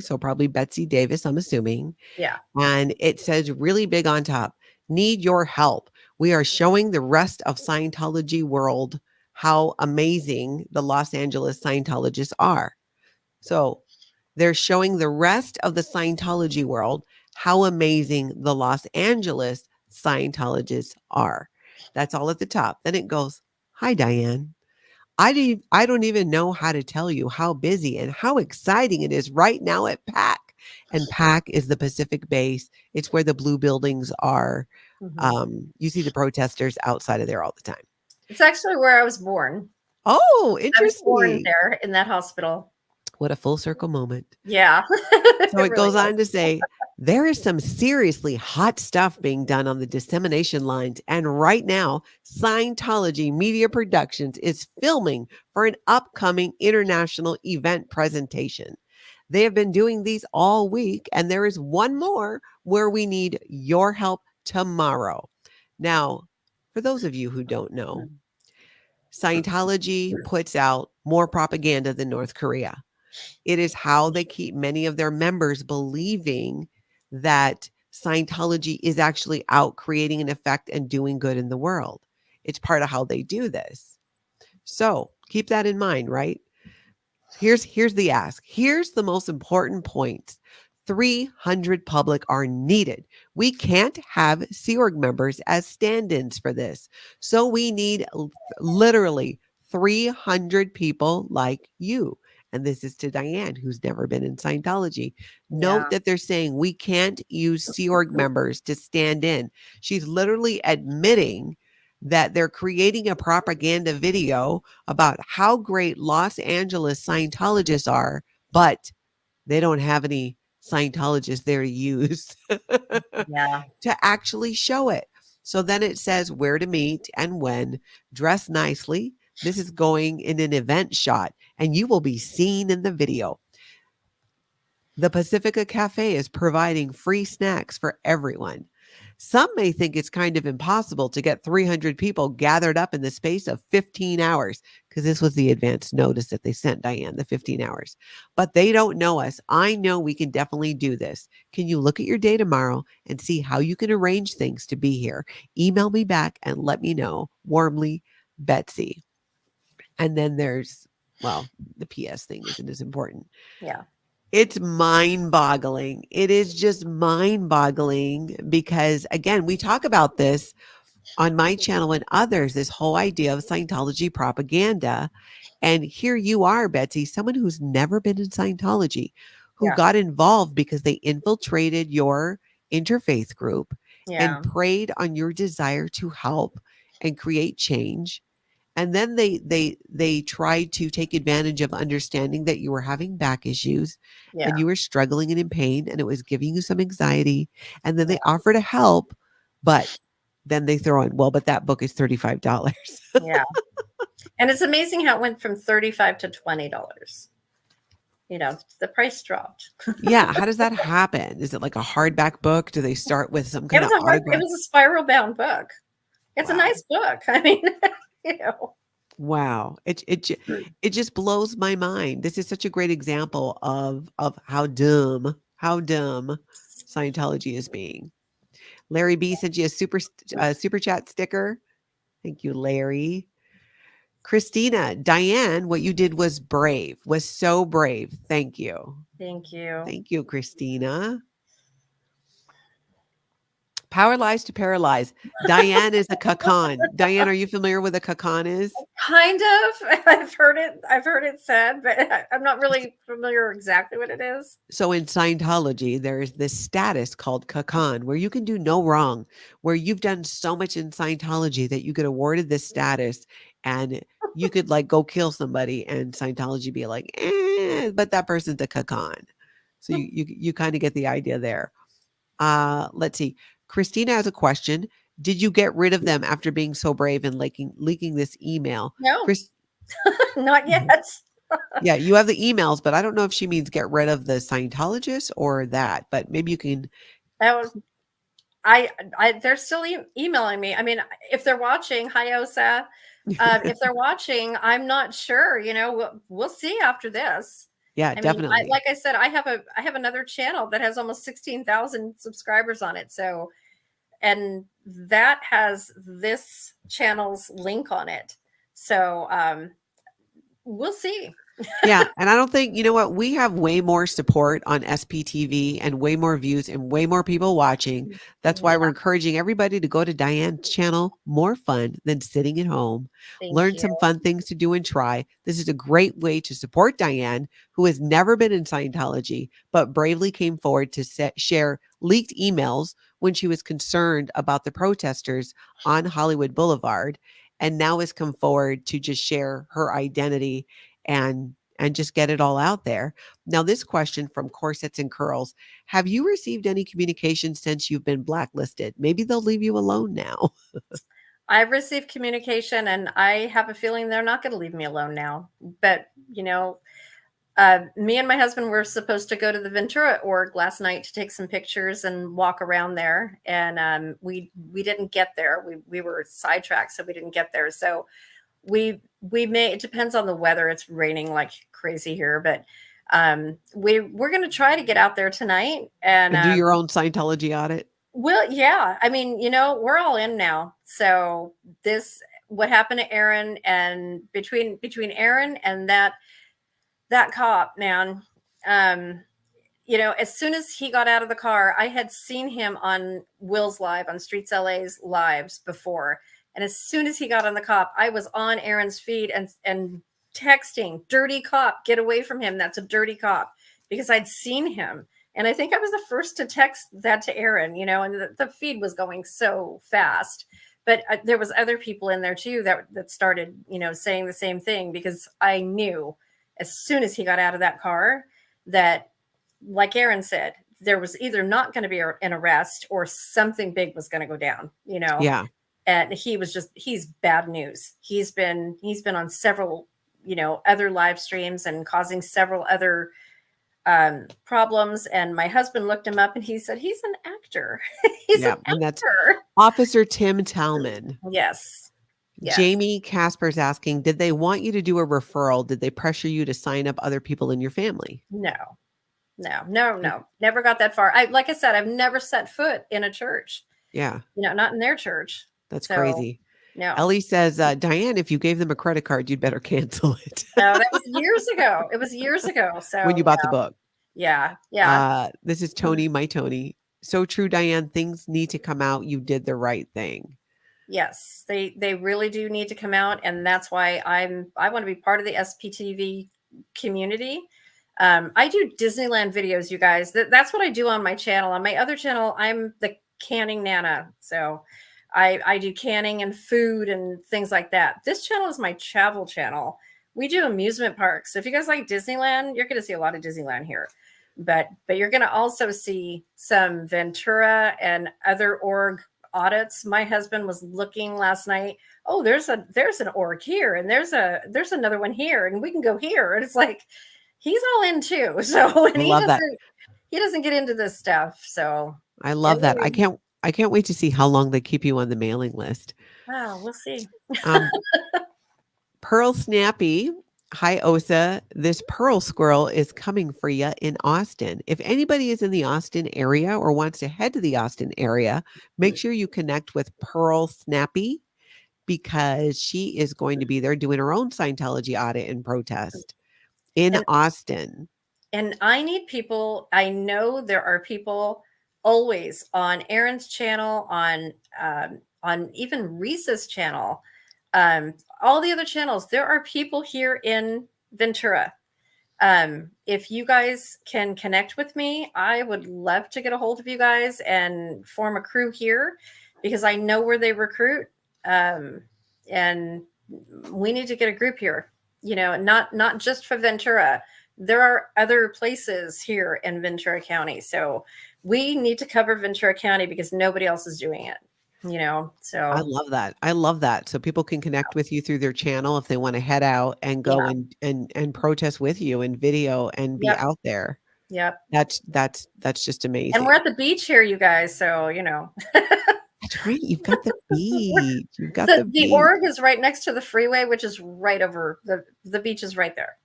So probably Betsy Davis, I'm assuming. Yeah. And it says really big on top, need your help. We are showing the rest of Scientology world how amazing the Los Angeles Scientologists are. So they're showing the rest of the Scientology world how amazing the Los Angeles Scientologists are. That's all at the top. Then it goes, hi, Diane. I don't even know how to tell you how busy and how exciting it is right now at PAC. And PAC is the Pacific base. It's where the blue buildings are. You see the protesters outside of there all the time. It's actually where I was born. Oh, interesting. I was born there in that hospital. What a full circle moment. Yeah. So it goes on to say, there is some seriously hot stuff being done on the dissemination lines. And right now, Scientology Media Productions is filming for an upcoming international event presentation. They have been doing these all week. And there is one more where we need your help tomorrow. Now, for those of you who don't know, Scientology puts out more propaganda than North Korea. It is how they keep many of their members believing that Scientology is actually out creating an effect and doing good in the world. It's part of how they do this. So keep that in mind, right? Here's the ask. Here's the most important point. 300 public are needed. We can't have Sea Org members as stand-ins for this. So we need literally 300 people like you. And this is to Diane, who's never been in Scientology. Note Yeah. that they're saying we can't use Sea Org members to stand in. She's literally admitting that they're creating a propaganda video about how great Los Angeles Scientologists are, but they don't have any Scientologists there to use Yeah. to actually show it. So then it says where to meet and when. Dress nicely. This is going in an event shot, and you will be seen in the video. The Pacifica Cafe is providing free snacks for everyone. Some may think it's kind of impossible to get 300 people gathered up in the space of 15 hours, because this was the advance notice that they sent Diane, the 15 hours. But they don't know us. I know we can definitely do this. Can you look at your day tomorrow and see how you can arrange things to be here? Email me back and let me know. Warmly, Betsy. And then there's, well, the PS thing isn't as important. Yeah. It's mind-boggling. It is just mind-boggling because, again, we talk about this on my channel and others, this whole idea of Scientology propaganda. And here you are, Betsy, someone who's never been in Scientology, who Yeah. got involved because they infiltrated your interfaith group Yeah. and preyed on your desire to help and create change. And then they tried to take advantage of understanding that you were having back issues Yeah. and you were struggling and in pain and it was giving you some anxiety. And then they offer to help, but then they throw in, well, but that book is $35. Yeah. And it's amazing how it went from $35 to $20. You know, the price dropped. Yeah. How does that happen? Is it like a hardback book? Do they start with some It kind was of a hard, it autograph? was a spiral bound book. It's a Wow. nice book. I mean, you know. Wow. It just blows my mind. This is such a great example of how dumb Scientology is being. Larry B sent you a super chat sticker. Thank you, Larry. Christina, Diane, what you did was brave, was so brave. Thank you. Thank you. Thank you, Christina. Power lies to paralyze. Diane is a kakan. Diane, are you familiar with a kakan is? Kind of. I've heard it said, but I'm not really familiar exactly what it is. So in Scientology, there is this status called kakan where you can do no wrong, where you've done so much in Scientology that you get awarded this status and you could like go kill somebody and Scientology be like, but that person's a kakan. So you kind of get the idea there. Let's see. Christina has a question. Did you get rid of them after being so brave and leaking this email? No, Chris, not yet. yeah, you have the emails, but I don't know if she means get rid of the Scientologists or that, but maybe you can. That was, they're still emailing me. I mean, if they're watching, hi Osa. If they're watching, I'm not sure. You know, we'll see after this. Yeah, I mean, definitely. like I said, I have another channel that has almost 16,000 subscribers on it. So, and that has this channel's link on it. So, we'll see. Yeah. And I don't think, you know what, we have way more support on SPTV and way more views and way more people watching. That's why we're encouraging everybody to go to Diane's channel. More fun than sitting at home. Learn some fun things to do and try. This is a great way to support Diane, who has never been in Scientology, but bravely came forward to share leaked emails when she was concerned about the protesters on Hollywood Boulevard, and now has come forward to just share her identity and just get it all out there. Now, this question from Corsets and Curls: have you received any communication since you've been blacklisted? Maybe they'll leave you alone now. I've received communication, and I have a feeling they're not going to leave me alone now. But you know, me and my husband were supposed to go to the Ventura org last night to take some pictures and walk around there, and we didn't get there. We were sidetracked, so we didn't get there. So we may, it depends on the weather. It's raining like crazy here, but we're going to try to get out there tonight and do your own Scientology audit. well, yeah. I mean, we're all in now. So what happened to Aaron, and between Aaron and that cop, man, as soon as he got out of the car, I had seen him on Will's live, on Streets LA's lives before. And as soon as he got on the cop, I was on Aaron's feed and texting, "Dirty cop, get away from him. That's a dirty cop," because I'd seen him. And I think I was the first to text that to Aaron, and the feed was going so fast. But there was other people in there too that started, saying the same thing, because I knew as soon as he got out of that car that, like Aaron said, there was either not going to be an arrest or something big was going to go down, Yeah. And he's bad news. He's been on several, other live streams and causing several other problems. And my husband looked him up and he said, he's an actor. He's an actor. And that's Officer Tim Talman. Yes. Jamie Casper's asking, did they want you to do a referral? Did they pressure you to sign up other people in your family? No. Never got that far. Like I said, I've never set foot in a church. Yeah. Not in their church. That's crazy. No. Ellie says, Diane, if you gave them a credit card, you'd better cancel it. No, that was years ago. It was years ago. So when you bought the book. Yeah. This is Tony, my Tony. So true, Diane. Things need to come out. You did the right thing. Yes, they really do need to come out. And that's why I want to be part of the SPTV community. I do Disneyland videos, you guys. That's what I do on my channel. On my other channel, I'm the canning Nana. So I do canning and food and things like that. This channel is my travel channel. We do amusement parks. So if you guys like Disneyland, you're going to see a lot of Disneyland here. But you're going to also see some Ventura and other org audits. My husband was looking last night. Oh, there's an org here, and there's another one here, and we can go here. And it's like, he's all in too. So, and he doesn't get into this stuff. So I love that. I can't wait to see how long they keep you on the mailing list. Wow, we'll see. Pearl Snappy. Hi, Osa. This Pearl Squirrel is coming for you in Austin. If anybody is in the Austin area or wants to head to the Austin area, make sure you connect with Pearl Snappy, because she is going to be there doing her own Scientology audit and protest in Austin. And I need people. I know there are people always on Aaron's channel, on even Reese's channel, all the other channels. There are people here in Ventura. If you guys can connect with me, I would love to get a hold of you guys and form a crew here, because I know where they recruit. And we need to get a group here, not just for Ventura. There are other places here in Ventura County. So we need to cover Ventura County because nobody else is doing it. So I love that. So people can connect with you through their channel if they want to head out and go and protest with you and video and be out there. Yep. That's just amazing. And we're at the beach here, you guys. So, That's right. You've got the beach. You've got the beach. The org is right next to the freeway, which is right over the beach is right there.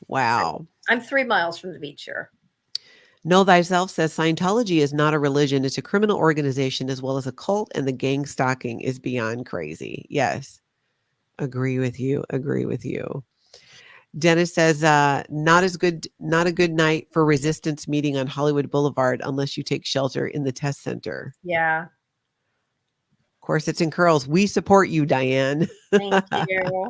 Wow. So I'm 3 miles from the beach here. Know Thyself says Scientology is not a religion. It's a criminal organization as well as a cult, and the gang stalking is beyond crazy. Yes. Agree with you. Dennis says, not a good night for resistance meeting on Hollywood Boulevard unless you take shelter in the test center. Yeah. Of course, it's in curls. We support you, Diane. Thank you.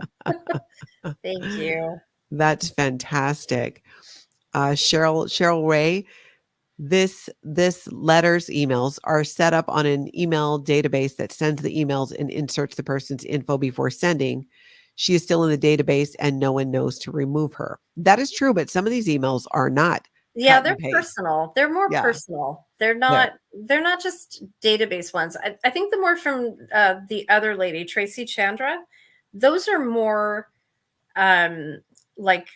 Thank you. That's fantastic. Cheryl Ray, this letters emails are set up on an email database that sends the emails and inserts the person's info before sending. She is still in the database and no one knows to remove her. That is true, but some of these emails are not. Yeah, they're personal. They're more personal. They're not just database ones. I think the more from the other lady, Tracy Chandra, those are more like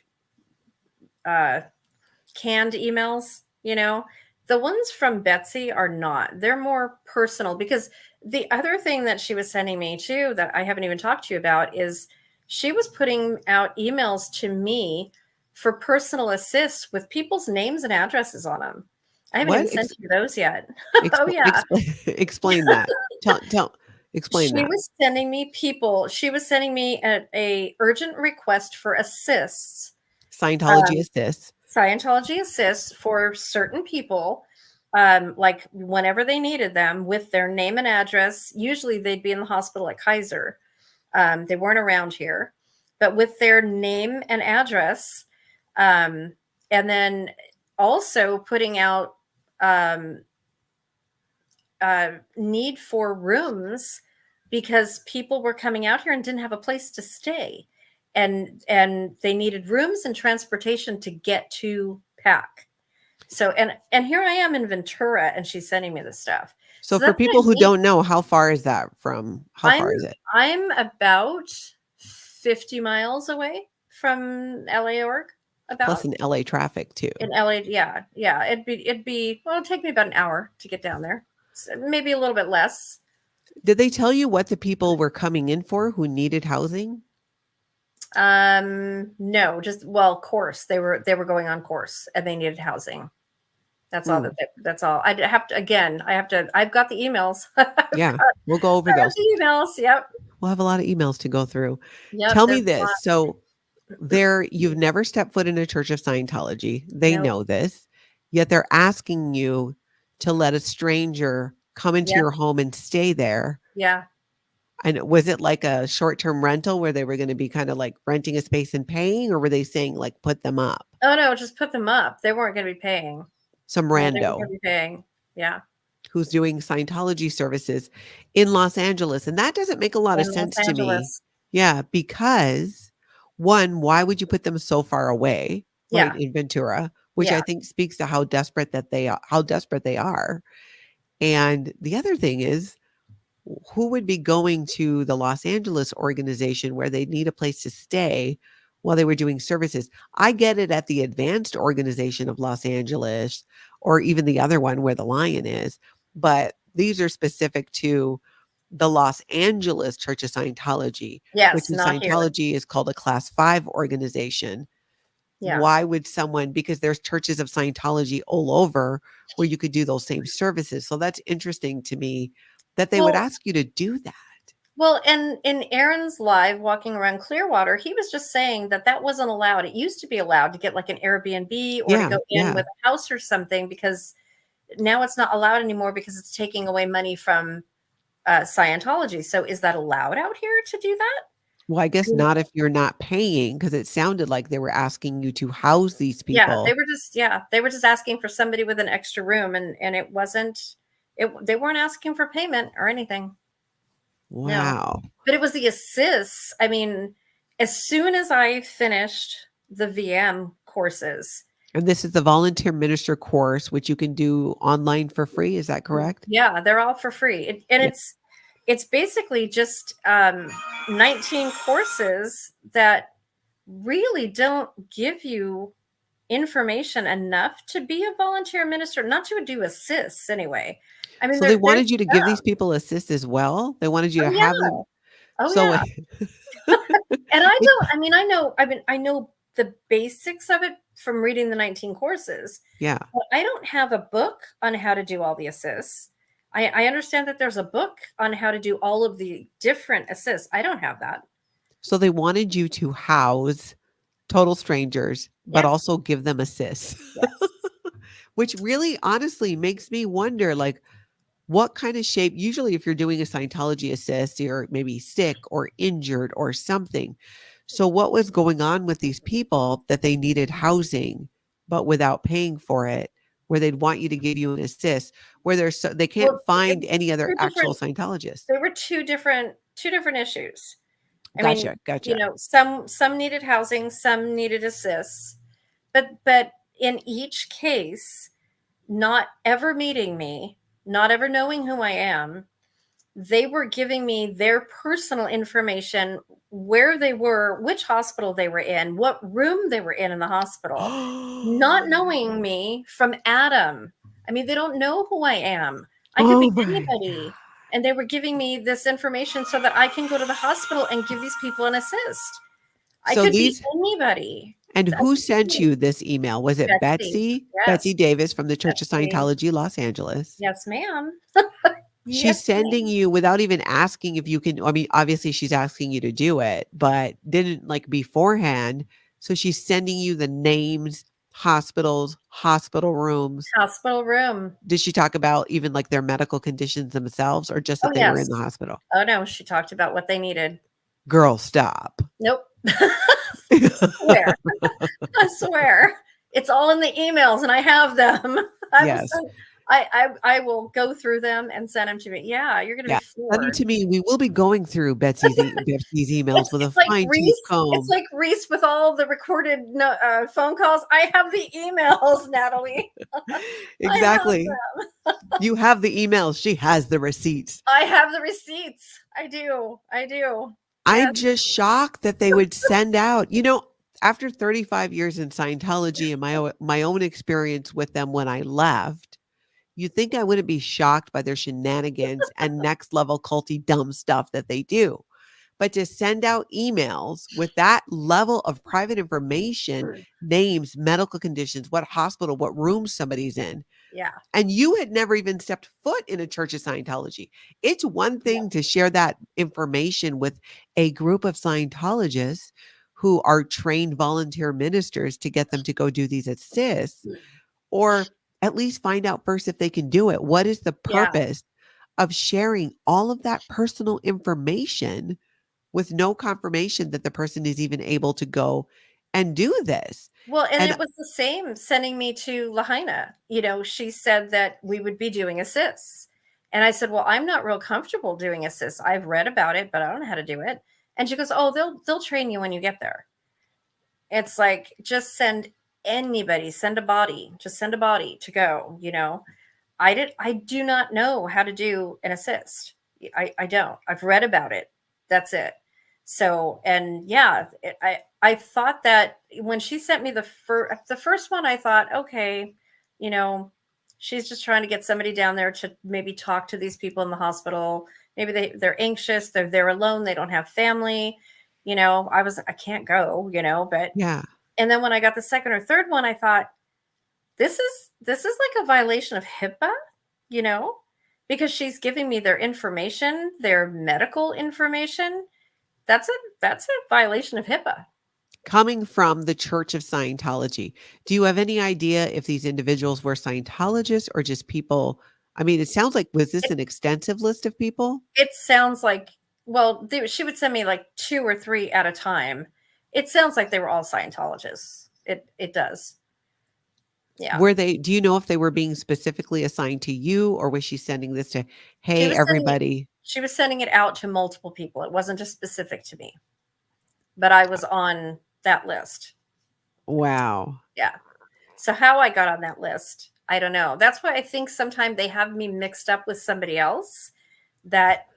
canned emails, The ones from Betsy are not. They're more personal, because the other thing that she was sending me too that I haven't even talked to you about is she was putting out emails to me for personal assists with people's names and addresses on them. I haven't even What? sent you those yet. Oh yeah. Explain that. Explain She that. was sending me people. She was sending me a urgent request for assists, Scientology assists. Scientology assists for certain people, like whenever they needed them, with their name and address. Usually they'd be in the hospital at Kaiser. They weren't around here, but with their name and address. And then also putting out need for rooms because people were coming out here and didn't have a place to stay, and they needed rooms and transportation to get to PAC. So and here I am in Ventura, and she's sending me this stuff. So for that's what people I who mean. don't know, how far is that from? How far is it? I'm about 50 miles away from LA org. Plus in LA traffic too. In LA, yeah. It'd be well, it'd take me about an hour to get down there. So maybe a little bit less. Did they tell you what the people were coming in for who needed housing? No, just course. They were going on course and they needed housing. That's all that's all. I've got the emails. Yeah, we'll go over those. The emails. Yep. We'll have a lot of emails to go through. Yep, Tell me this. So you've never stepped foot in a church of Scientology. They know this, yet they're asking you to let a stranger come into your home and stay there. Yeah. And was it like a short-term rental where they were going to be kind of like renting a space and paying, or were they saying like put them up? Oh no, just put them up. They weren't going to be paying. Some rando. They weren't going to be paying. Yeah. Who's doing Scientology services in Los Angeles. And that doesn't make a lot of sense to me. Yeah, because one, why would you put them so far away, right, in Ventura, which I think speaks to how desperate they are. And the other thing is, who would be going to the Los Angeles organization where they need a place to stay while they were doing services? I get it at the advanced organization of Los Angeles, or even the other one where the Lion is, but these are specific to the Los Angeles Church of Scientology, which in Scientology is called a Class 5 organization. Yeah. Why would someone, because there's churches of Scientology all over where you could do those same services. So that's interesting to me that they would ask you to do that. Well, and in Aaron's live walking around Clearwater, he was just saying that wasn't allowed. It used to be allowed to get like an Airbnb or to go in with a house or something, because now it's not allowed anymore because it's taking away money from Scientology. So is that allowed out here to do that? Well, I guess not if you're not paying, because it sounded like they were asking you to house these people. Yeah, they were just asking for somebody with an extra room, and it wasn't. They weren't asking for payment or anything. Wow. No. But it was the assists. I mean, as soon as I finished the VM courses. And this is the volunteer minister course, which you can do online for free. Is that correct? Yeah, they're all for free. It's basically just 19 courses that really don't give you information enough to be a volunteer minister, not to do assists anyway. I mean, so they wanted you to give these people assists as well. They wanted you to have them. Oh, so, yeah. And I know the basics of it from reading the 19 courses. Yeah. But I don't have a book on how to do all the assists. I understand that there's a book on how to do all of the different assists. I don't have that. So they wanted you to house total strangers, but also give them assists. Yes. Which really honestly makes me wonder, like, what kind of shape, usually if you're doing a Scientology assist, you're maybe sick or injured or something. So what was going on with these people that they needed housing, but without paying for it, where they'd want you to give you an assist, where they can't find any other actual Scientologists? There were two different issues. Gotcha. You know, some needed housing, some needed assists, but in each case, not ever meeting me, not ever knowing who I am, they were giving me their personal information, where they were, which hospital they were in, what room they were in the hospital, not knowing me from Adam. I mean, they don't know who I am. I could be anybody. And they were giving me this information so that I can go to the hospital and give these people an assist. I So could be these, anybody. and I who could be sent you this email? Was it Betsy. Betsy? Yes. Betsy Davis from the Church of Betsy. Scientology, Los Angeles. Yes, ma'am. She's Yes, sending ma'am. you without even asking if you can. I mean, obviously she's asking you to do it, but didn't like beforehand. So she's sending you the names, hospitals, hospital rooms. Hospital room. Did she talk about even like their medical conditions themselves or just Oh, that they were in yes. the hospital? Oh, no. She talked about what they needed. Girl, stop. Nope. I swear. I swear. It's all in the emails and I have them. Yes. I will go through them and send them to me. Yeah, you're going to Yeah. be Send them floored. to me. We will be going through Betsy's emails with a It's like fine tooth Reese. It's comb. like Reese with all the recorded phone calls. I have the emails, Natalie. Exactly. You have the emails. She has the receipts. I have the receipts. I do. I'm Yes. just shocked that they would send out, after 35 years in Scientology and my own experience with them when I left, you think I wouldn't be shocked by their shenanigans and next level culty dumb stuff that they do. But to send out emails with that level of private information, names, medical conditions, what hospital, what room somebody's in, Yeah. and you had never even stepped foot in a Church of Scientology. It's one thing to share that information with a group of Scientologists who are trained volunteer ministers to get them to go do these assists, or at least find out first if they can do it. What is the Yeah. purpose of sharing all of that personal information with no confirmation that the person is even able to go and do this? Well, and And it was the same sending me to Lahaina. She said that we would be doing assists. And I said, well, I'm not real comfortable doing assists. I've read about it, but I don't know how to do it. And she goes, oh, they'll train you when you get there. It's like, just send anybody, send a body, just send a body to go, I do not know how to do an assist. I don't. I've read about it. That's it. So, and yeah, I thought that when she sent me the first one, I thought, okay, she's just trying to get somebody down there to maybe talk to these people in the hospital. Maybe they're anxious, they're alone, they don't have family. I can't go, but yeah. and then when I got the second or third one, I thought, this is like a violation of HIPAA, because she's giving me their information, their medical information. That's a violation of HIPAA. Coming from the Church of Scientology, do you have any idea if these individuals were Scientologists or just people? I mean, it sounds like, was this an extensive list of people? It sounds like, well, she would send me like 2 or 3 at a time. It sounds like they were all Scientologists. It does. Yeah. Do you know if they were being specifically assigned to you, or was she sending this to, She hey, was everybody? she was sending it out to multiple people. It wasn't just specific to me, but I was on that list. Wow. Yeah. So how I got on that list, I don't know. That's why I think sometimes they have me mixed up with somebody else that,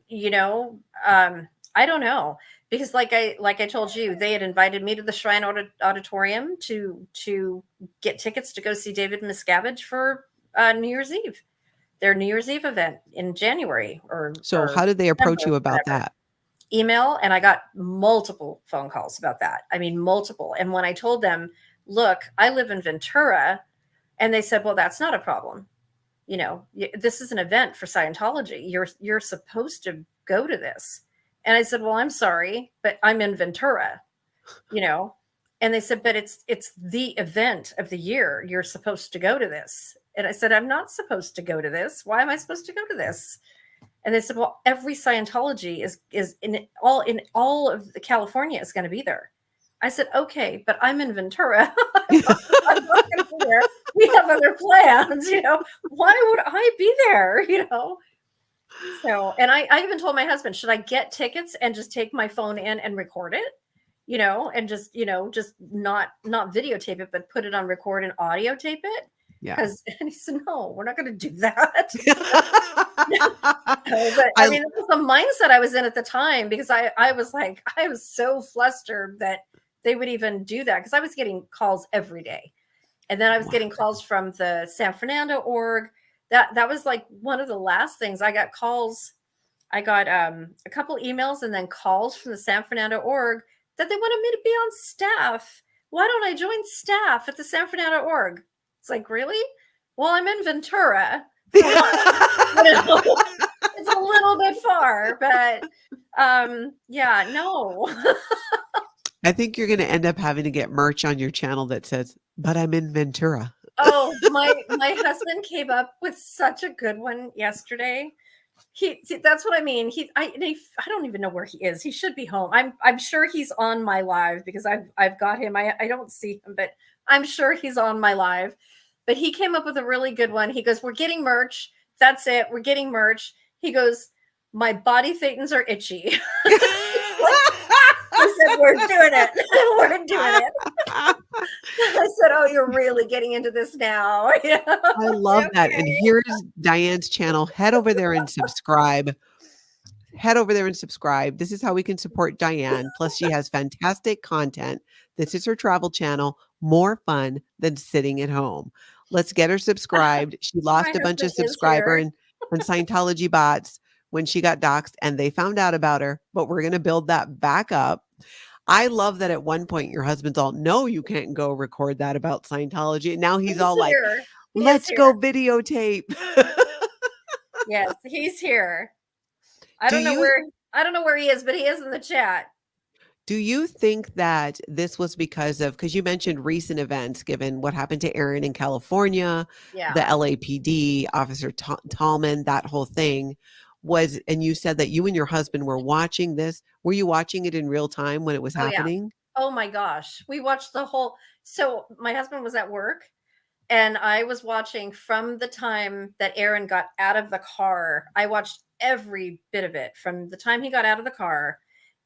I don't know. Because like I told you, they had invited me to the Shrine Auditorium to get tickets to go see David Miscavige for New Year's Eve, their New Year's Eve event in January So how did they approach December, you about whatever. that? Email, and I got multiple phone calls about that. I mean, multiple. And when I told them, look, I live in Ventura, and they said, well, that's not a problem. This is an event for Scientology. You're supposed to go to this. And I said, well, I'm sorry, but I'm in Ventura, and they said, but it's the event of the year. You're supposed to go to this. And I said, I'm not supposed to go to this. Why am I supposed to go to this? And they said, well, every Scientology is in all of the California is going to be there. I said, okay, but I'm in Ventura. I'm not going to be there. We have other plans, Why would I be there, So, and I even told my husband, should I get tickets and just take my phone in and record it, and just, just not videotape it, but put it on record and audio tape it? Yeah. And he said, no, we're not going to do that. But I mean, it was the mindset I was in at the time, because I was like, I was so flustered that they would even do that, because I was getting calls every day. And then I was getting calls from the San Fernando org, that was like one of the last things. I got calls. I got a couple emails and then calls from the San Fernando org that they wanted me to be on staff. Why don't I join staff at the San Fernando org? It's like, really? Well, I'm in Ventura. For one, it's a little bit far, but yeah, no. I think you're going to end up having to get merch on your channel that says, "But I'm in Ventura." Oh, my husband came up with such a good one yesterday. That's what I mean. I don't even know where he is. He should be home. I'm sure he's on my live because I've got him. I don't see him, but I'm sure he's on my live. But he came up with a really good one. He goes, "We're getting merch. That's it. We're getting merch." He goes, "My body thetans are itchy." He said, "We're doing it. We're doing it." I said, "Oh, you're really getting into this now." I love that. And here's Diane's channel. Head over there and subscribe. Head over there and subscribe. This is how we can support Diane. Plus, she has fantastic content. This is her travel channel. More fun than sitting at home. Let's get her subscribed. She lost a bunch of subscriber and Scientology bots when she got doxxed, and they found out about her, but we're going to build that back up. I love that at one point your husband's all, "No, you can't go record that about Scientology." And now he's all like, "Let's go videotape." Yes, he's here. I don't know where he is, but he is in the chat. Do you think that this was because you mentioned recent events, given what happened to Aaron in California, the LAPD, Officer Tallman, that whole thing was, and you said that you and your husband were watching this. Were you watching it in real time when it was happening? Yeah. Oh my gosh. We watched the whole, so my husband was at work and I was watching from the time that Aaron got out of the car. I watched every bit of it from the time he got out of the car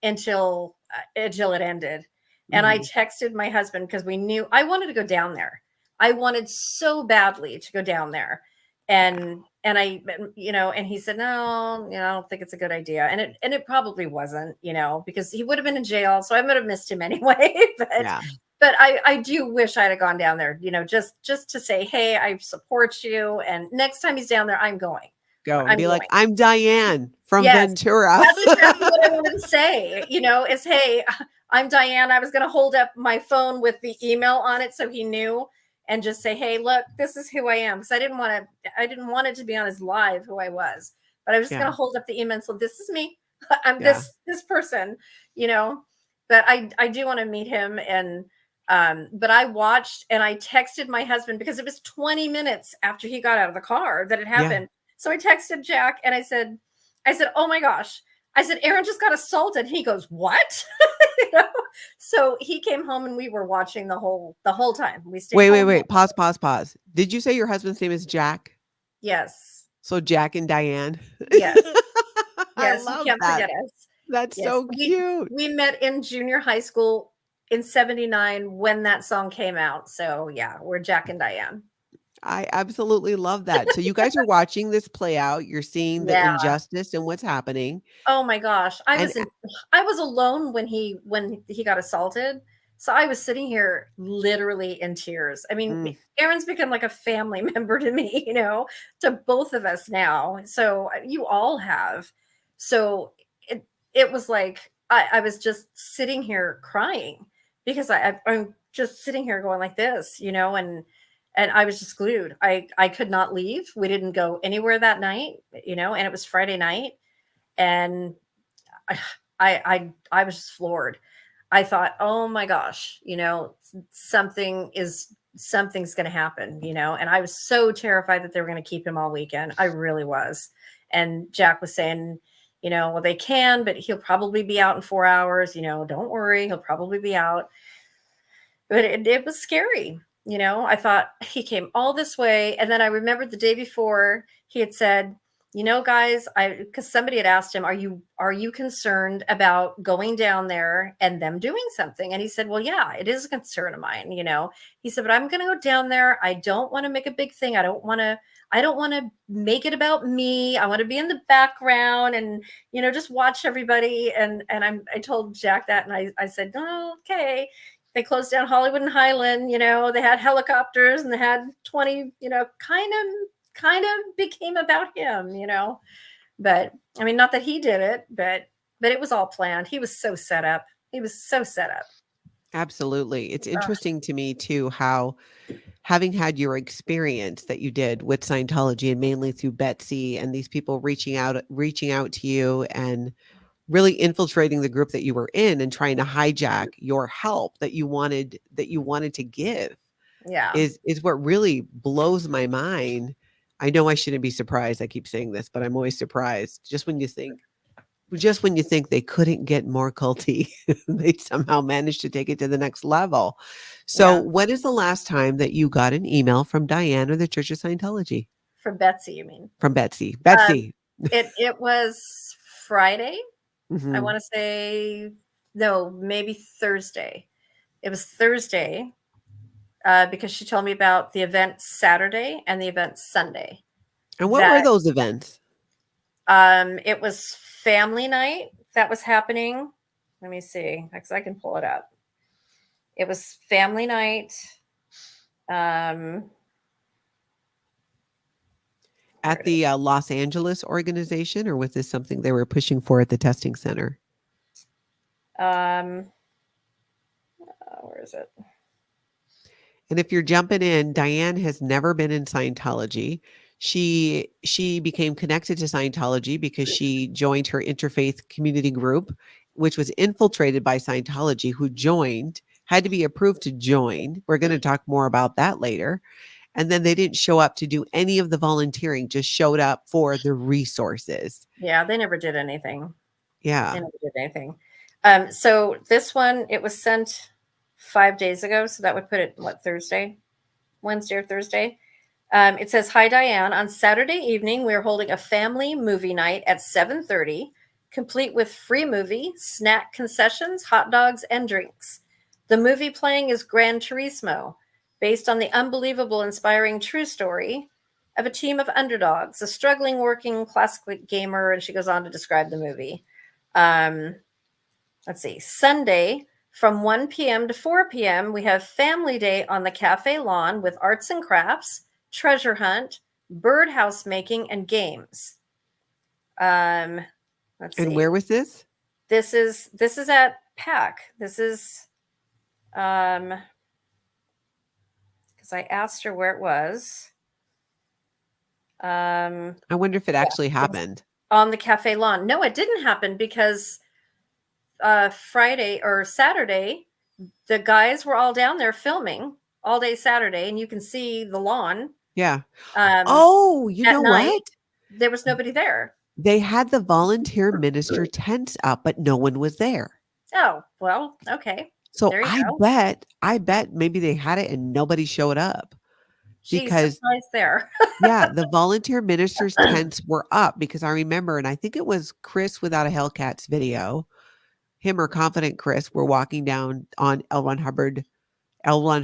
until it ended. And I texted my husband because we knew I wanted to go down there. I wanted so badly to go down there. And I, and he said, "No, I don't think it's a good idea." And it probably wasn't, because he would have been in jail. So I would have missed him anyway. But I do wish I'd have gone down there, just to say, "Hey, I support you." And next time he's down there, I'm going. Go and be like, "I'm Diane from Ventura." That's exactly what I wanted to say, is, "Hey, I'm Diane." I was going to hold up my phone with the email on it so he knew, and just say, "Hey, look, this is who I am." Because I didn't want it to be on his live who I was, but I was just going to hold up the email and say, "This is me. I'm this person," But I do want to meet him. And but I watched and I texted my husband because it was 20 minutes after he got out of the car that it happened. So I texted Jack and I said, "Oh my gosh." I said, "Aaron just got assaulted." He goes, "What?" So he came home and we were watching the whole time. We stayed. Wait. Pause. Did you say your husband's name is Jack? Yes. So Jack and Diane. Yes. I love that. Forget us. That's so cute. We met in junior high school in 79 when that song came out. So yeah, we're Jack and Diane. I absolutely love that. So you guys are watching this play out. You're seeing the injustice and what's happening. Oh my gosh. I was alone when he got assaulted. So I was sitting here literally in tears. I mean, Aaron's become like a family member to me, to both of us now. So you all have. So it was like, I was just sitting here crying because I'm just sitting here going like this, and I was just glued. I could not leave. We didn't go anywhere that night, and it was Friday night. And I was just floored. I thought, oh my gosh, something's going to happen, and I was so terrified that they were going to keep him all weekend. I really was. And Jack was saying, well, they can, but he'll probably be out in 4 hours. Don't worry. He'll probably be out. But it was scary. I thought he came all this way. And then I remembered the day before he had said, guys, because somebody had asked him, are you concerned about going down there and them doing something? And he said, well, yeah, it is a concern of mine. He said, but I'm going to go down there. I don't want to make a big thing. I don't want to make it about me. I want to be in the background and, just watch everybody. And I told Jack that. And I said, oh, okay. They closed down Hollywood and Highland, they had helicopters and they had 20, kind of kind of became about him, But I mean, not that he did it, but it was all planned. He was so set up. He was so set up. Absolutely. It's Ugh, interesting to me too how having had your experience that you did with Scientology and mainly through Betsy and these people reaching out to you and really infiltrating the group that you were in and trying to hijack your help that you wanted to give yeah. is what really blows my mind. I know I shouldn't be surprised. I keep saying this, but I'm always surprised just when you think they couldn't get more culty, they somehow managed to take it to the next level. So, Yeah. when is the last time that you got an email from Diane or the Church of Scientology? For Betsy, you mean? From Betsy. Um, Betsy. it was Friday. I Mhm. want to say no, maybe Thursday. It was Thursday because she told me about the event Saturday and the event Sunday. And what were That those events? it was family night that was happening. Let me see, because I can pull it up. It was family night. Um, where At it is. the Los Angeles organization, or was this something they were pushing for at the testing center? Um, where is it? And if you're jumping in, Diane has never been in Scientology. She became connected to Scientology because she joined her interfaith community group, which was infiltrated by Scientology, who joined, had to be approved to join. We're going to talk more about that later. And then they didn't show up to do any of the volunteering, just showed up for the resources. Yeah, they never did anything. They Yeah. never did anything. So this one, it was sent 5 days ago. So that would put it, what, Thursday? Wednesday or Thursday? It says, "Hi, Diane. On Saturday evening, we are holding a family movie night at 7:30, complete with free movie, snack concessions, hot dogs, and drinks. The movie playing is Gran Turismo, based on the unbelievable, inspiring true story of a team of underdogs, a struggling working classic gamer," and she goes on to describe the movie. Um, let's see, Sunday from 1 p.m. to 4 p.m., we have family day on the cafe lawn with arts and crafts, treasure hunt, birdhouse making, and games. Um, let's And see. where was this? This is at PAC. This is because I asked her where it was. Um, I wonder if it yeah, actually it was happened. on the cafe lawn. No, it didn't happen because Friday or Saturday, the guys were all down there filming all day Saturday, and you can see the lawn. Yeah. Um, Oh, you at know night, what? there was nobody there. They had the volunteer minister tents up, but no one was there. Oh, well, okay. So There you go. I bet maybe they had it and nobody showed up Geez, because surprise there. yeah, the volunteer ministers tents were up because I remember, and I think it was Chris without a Hellcats video. Him or Confident Chris were walking down on L1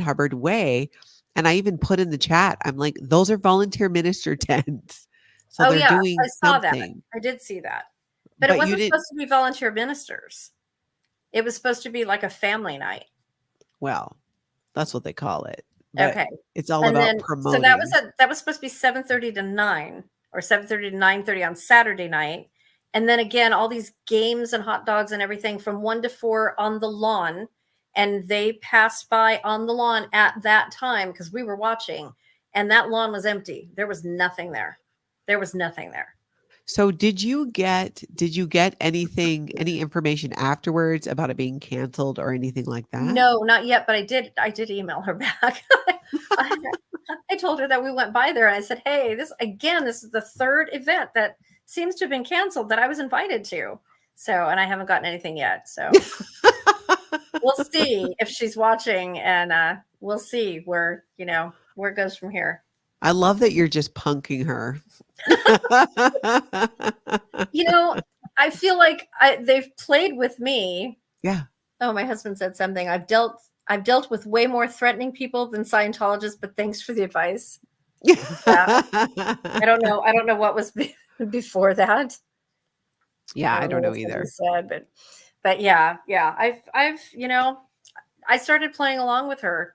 Hubbard Way. And I even put in the chat, I'm like, those are volunteer minister tents. So Oh, they're yeah, doing I saw that. something. I did see that. But it But you wasn't didn't, supposed to be volunteer ministers. It was supposed to be like a family night. well, that's what they call it. But Okay. it's all And about then so promoting. that was supposed to be 7:30 to 9 or 7:30 to 9:30 on Saturday night. And then again, all these games and hot dogs and everything from 1 to 4 on the lawn. And they passed by on the lawn at that time because we were watching, and that lawn was empty. There was nothing there. There was nothing there. So did you get any information afterwards about it being canceled or anything like that? No, not yet, but I did email her back. I, I told her that we went by there and I said, "Hey, this is the third event that seems to have been canceled that I was invited to." So, and I haven't gotten anything yet. So we'll see if she's watching, and we'll see where it goes from here. I love that you're just punking her. You know, I feel like they've played with me. Yeah. Oh, my husband said something. I've dealt with way more threatening people than Scientologists, but thanks for the advice. Yeah. I don't know what was before that. Yeah, I I don't know don't know what somebody either. said, but yeah. I've I started playing along with her,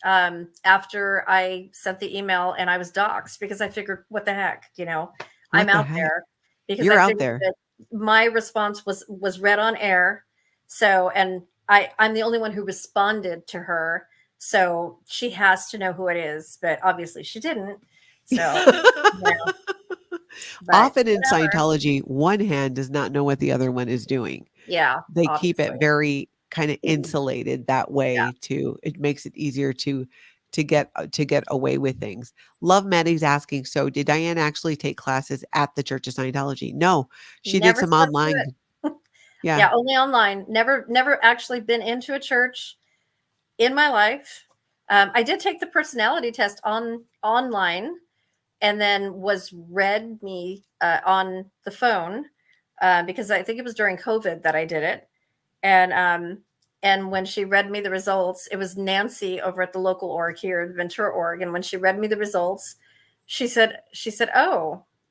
after I sent the email, and I was doxxed because I figured, what the heck, I'm What the out heck? there, because You're I out figured there. that my response was read on air. So, and I'm the only one who responded to her. So she has to know who it is, but obviously she didn't. So, yeah, but Often in whatever. Scientology, one hand does not know what the other one is doing. Yeah, They keep it obviously. very kind of insulated that Yeah. way to it makes it easier to get away with things. Love Maddie's asking, so did Diane actually take classes at the Church of Scientology? No, she did Never some stepped online. foot. Yeah. Yeah, only online. Never actually been into a church in my life. I did take the personality test online, and then was read me on the phone, because I think it was during COVID that I did it. And when she read me the results, it was Nancy over at the local org here, the Ventura org. And when she read me the results, oh,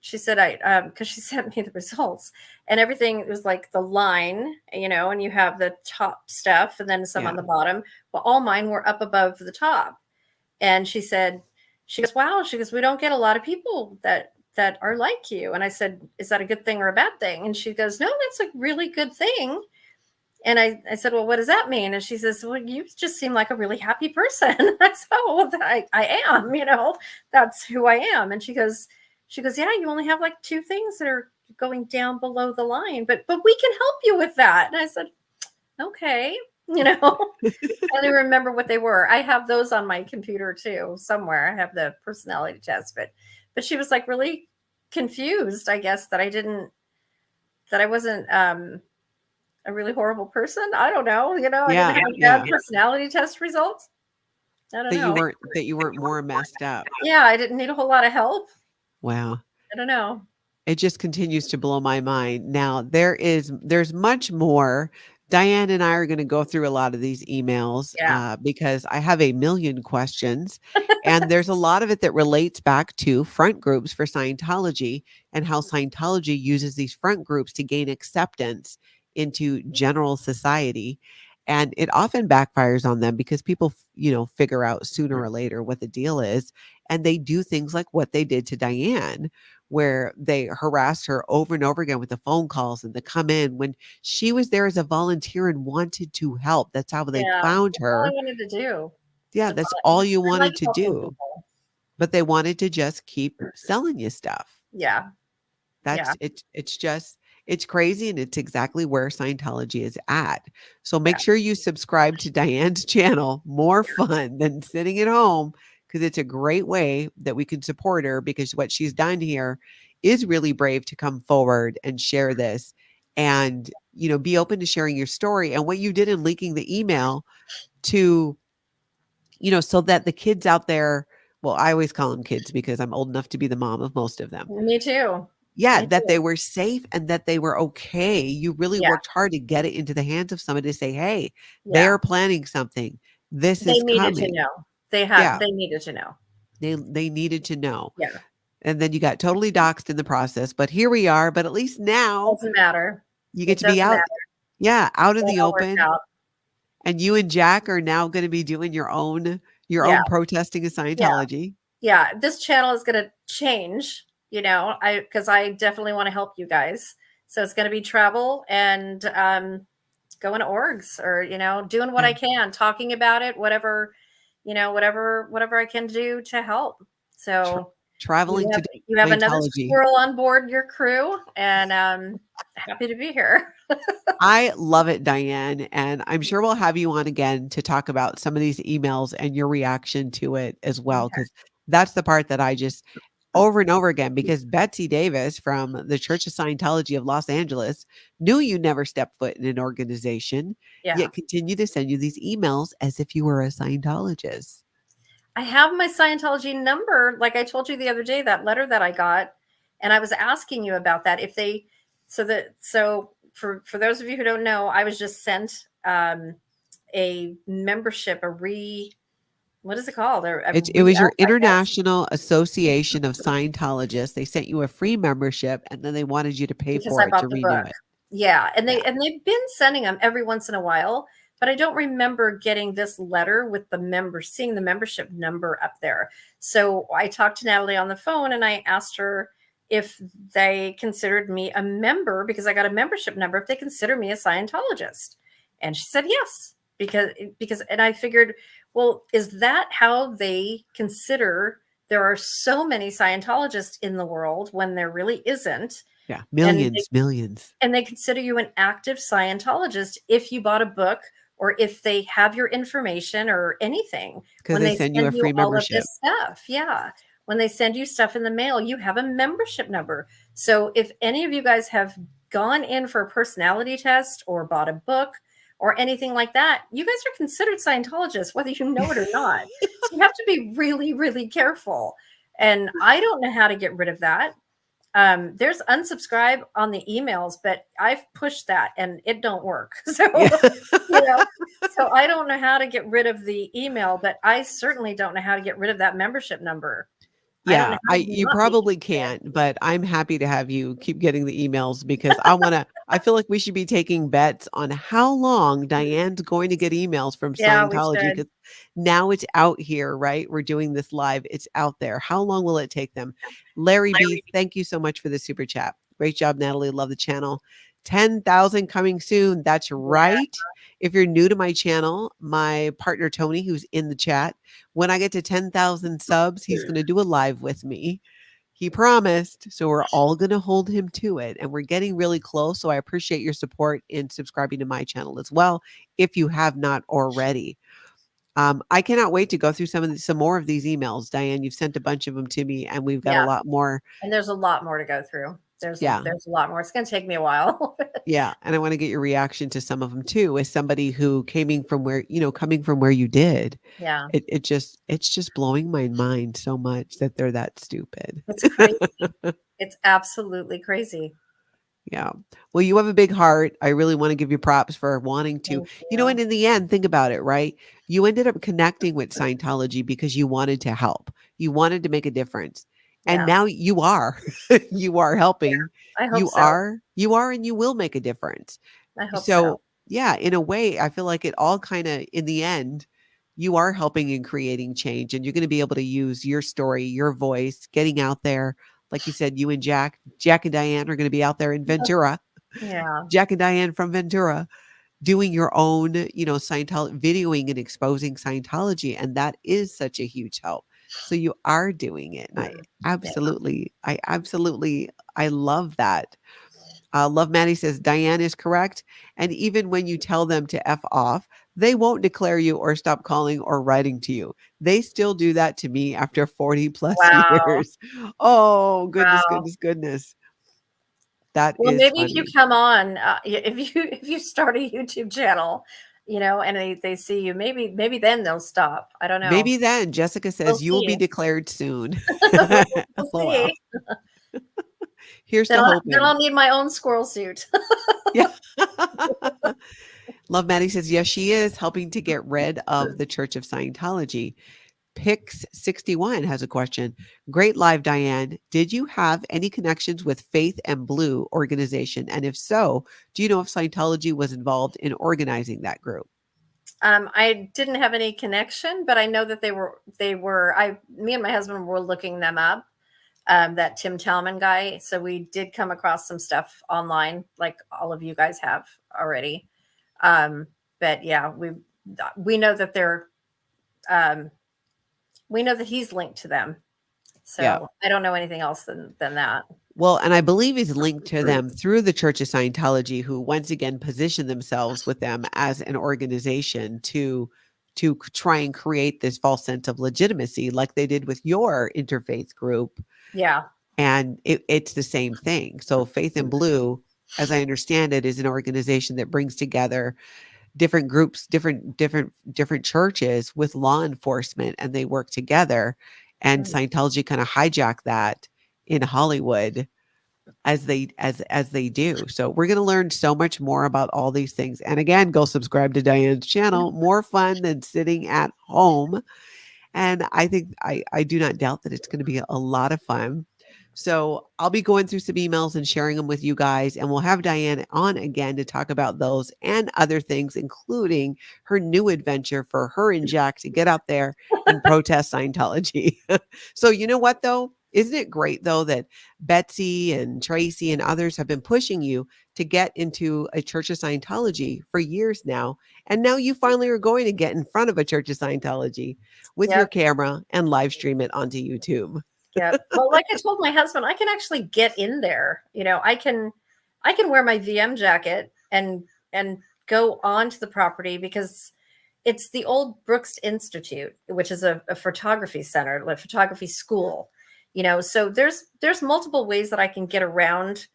she said, because she sent me the results, and everything. It was like the line, and you have the top stuff and then some Yeah. on the bottom. Well, all mine were up above the top. And she goes, wow, she goes, we don't get a lot of people that are like you. And I said, is that a good thing or a bad thing? And she goes, no, that's a really good thing. And I said, well, what does that mean? And she says, well, you just seem like a really happy person. I said, oh, well, I am, that's who I am. And she goes, yeah, you only have like 2 things that are going down below the line, but we can help you with that. And I said, okay, I don't remember what they were. I have those on my computer too, somewhere. I have the personality test, but she was like really confused, I guess, that I wasn't a really horrible person. I don't know. I didn't Yeah. have Yeah. bad personality test results. I don't That you know. weren't more messed up. Yeah, I didn't need a whole lot of help. Wow. I don't know. It just continues to blow my mind. Now, there's much more. Diane and I are going to go through a lot of these emails Yeah. because I have a million questions, and there's a lot of it that relates back to front groups for Scientology and how Scientology uses these front groups to gain acceptance into general society. And it often backfires on them because people, figure out sooner or later what the deal is. And they do things like what they did to Diane, where they harassed her over and over again with the phone calls and the come in when she was there as a volunteer and wanted to help. That's how they Yeah. found That's all I her. wanted to do. Yeah, To that's all you I like wanted to helping do. people. But they wanted to just keep selling you stuff. Yeah. Yeah. That's it's just it's crazy, and it's exactly where Scientology is at. So Yeah. make sure you subscribe to Diane's channel. More fun than sitting at home, because it's a great way that we can support her, because what she's done here is really brave to come forward and share this and be open to sharing your story and what you did in leaking the email to so that the kids out there, well, I always call them kids because I'm old enough to be the mom of most of them. Me too. Yeah, Me that too. they were safe and that they were okay. You really Yeah. worked hard to get it into the hands of somebody to say, "Hey, they Yeah. are planning something. This They is needed to coming." know. Yeah, They needed to know. they needed to know. Yeah. And then you got totally doxxed in the process, but here we are, but at least now Doesn't matter. you get It to be doesn't out, matter. yeah, out in It the all worked open. out. And you and Jack are now going to be doing your Yeah. own protesting of Yeah. Scientology. Yeah. This channel is going to change, because I definitely want to help you guys. So it's going to be travel and going to orgs, or, doing what Yeah. I can, talking about it, whatever, whatever I can do to help. Tra- So traveling to you have another Scientology. squirrel on board your crew, and happy to be here. I love it, Diane. And I'm sure we'll have you on again to talk about some of these emails and your reaction to it as well. Okay. Because that's the part that I just over and over again, because Betsy Davis from the Church of Scientology of Los Angeles knew you never stepped foot in an organization, Yeah. yet continue to send you these emails as if you were a Scientologist. I have my Scientology number. Like I told you the other day, that letter that I got, and I was asking you about that. If they, so for those of you who don't know, I was just sent a membership, what is it called? It was your International Association of Scientologists. They sent you a free membership, and then they wanted you to pay because for I it to bought the renew book. it. Yeah, and Yeah. they've been sending them every once in a while, but I don't remember getting this letter with seeing the membership number up there. So I talked to Natalie on the phone and I asked her if they considered me a member, because I got a membership number, if they consider me a Scientologist. And she said yes, and I figured, well, is that how they consider? There are so many Scientologists in the world when there really isn't. Yeah. Millions. And they consider you an active Scientologist if you bought a book or if they have your information or anything. Because they send you a free all membership. Of this stuff. Yeah. When they send you stuff in the mail, you have a membership number. So if any of you guys have gone in for a personality test or bought a book or anything like that, you guys are considered Scientologists, whether you know it or not. So you have to be really, really careful. And I don't know how to get rid of that. There's unsubscribe on the emails, but I've pushed that and it don't work. So, so I don't know how to get rid of the email, but I certainly don't know how to get rid of that membership number. Yeah, you probably can't, but I'm happy to have you keep getting the emails because I feel like we should be taking bets on how long Diane's going to get emails from Scientology, because now it's out here, right? We're doing this live. It's out there. How long will it take them? Larry B, thank you so much for the super chat. Great job, Natalie. Love the channel. 10,000 coming soon. That's right. If you're new to my channel, my partner, Tony, who's in the chat, when I get to 10,000 subs, he's going to do a live with me. He promised. So we're all going to hold him to it. And we're getting really close. So I appreciate your support in subscribing to my channel as well, if you have not already. I cannot wait to go through some more of these emails. Diane, you've sent a bunch of them to me and we've got a lot more. And there's a lot more to go through. There's a lot more. It's going to take me a while. Yeah. And I want to get your reaction to some of them too, as somebody who coming from where you did. Yeah. It's just blowing my mind so much that they're that stupid. It's crazy. It's absolutely crazy. Yeah. Well, you have a big heart. I really want to give you props for wanting to, and in the end, think about it, right? You ended up connecting with Scientology because you wanted to help. You wanted to make a difference. And now you are, you are helping. I hope you are, and you will make a difference. I hope so. Yeah, in a way, I feel like it all kind of, in the end, you are helping and creating change, and you're going to be able to use your story, your voice, getting out there. Like you said, you and Jack and Diane are going to be out there in Ventura. Yeah. Jack and Diane from Ventura doing your own, Scientology, videoing and exposing Scientology. And that is such a huge help. So you are doing it. And I absolutely, I love that. Love Maddie says, Diane is correct. And even when you tell them to F off, they won't declare you or stop calling or writing to you. They still do that to me after 40 plus years. Oh, goodness. That is maybe funny. If you come on, if you start a YouTube channel, and they see you, maybe then they'll stop. I don't know. Maybe then. Jessica says you will be declared soon. We'll see. Here's the hope. Then I'll need my own squirrel suit. Yeah. Love Maddie says, yes, she is helping to get rid of the Church of Scientology. Pix61 has a question. Great live, Diane. Did you have any connections with Faith and Blue organization? And if so, do you know if Scientology was involved in organizing that group? I didn't have any connection, but I know that me and my husband were looking them up. That Tim Talman guy. So we did come across some stuff online, like all of you guys have already. But yeah, we know that they're, we know that he's linked to them. So I don't know anything else than that. Well, and I believe he's linked to them through the Church of Scientology, who once again position themselves with them as an organization to try and create this false sense of legitimacy, like they did with your interfaith group. Yeah. And it's the same thing. So Faith and Blue, as I understand it, is an organization that brings together different groups, different churches with law enforcement, and they work together. And Scientology kind of hijacked that in Hollywood as they do. So we're going to learn so much more about all these things. And again, go subscribe to Diane's channel. More fun than sitting at home. And I think I do not doubt that it's going to be a lot of fun. So I'll be going through some emails and sharing them with you guys. And we'll have Diane on again to talk about those and other things, including her new adventure for her and Jack to get out there and protest Scientology. So, you know what, though? Isn't it great, though, that Betsy and Tracy and others have been pushing you to get into a Church of Scientology for years now? And now you finally are going to get in front of a Church of Scientology with your Yep. camera and live stream it onto YouTube. Yep. Well, like I told my husband, I can actually get in there. I can wear my VM jacket and go onto the property because it's the old Brooks Institute, which is a photography center, like photography school. So there's multiple ways that I can get around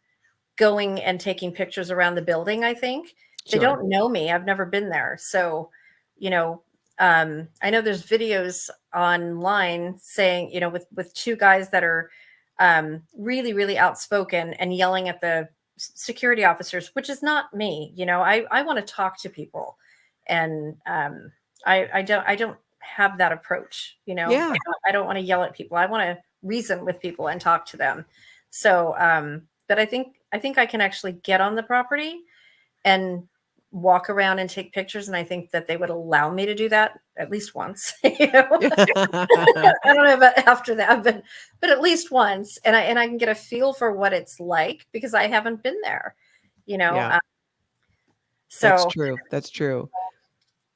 going and taking pictures around the building. I think they Sure. don't know me. I've never been there. So, I know there's videos online saying, with two guys that are really, really outspoken and yelling at the security officers, which is not me. I want to talk to people, and I don't have that approach. Yeah. I don't want to yell at people. I want to reason with people and talk to them. So, but I think I can actually get on the property and walk around and take pictures, and I think that they would allow me to do that at least once. I don't know about after that, but at least once, and I can get a feel for what it's like because I haven't been there. Yeah. So That's true. That's true.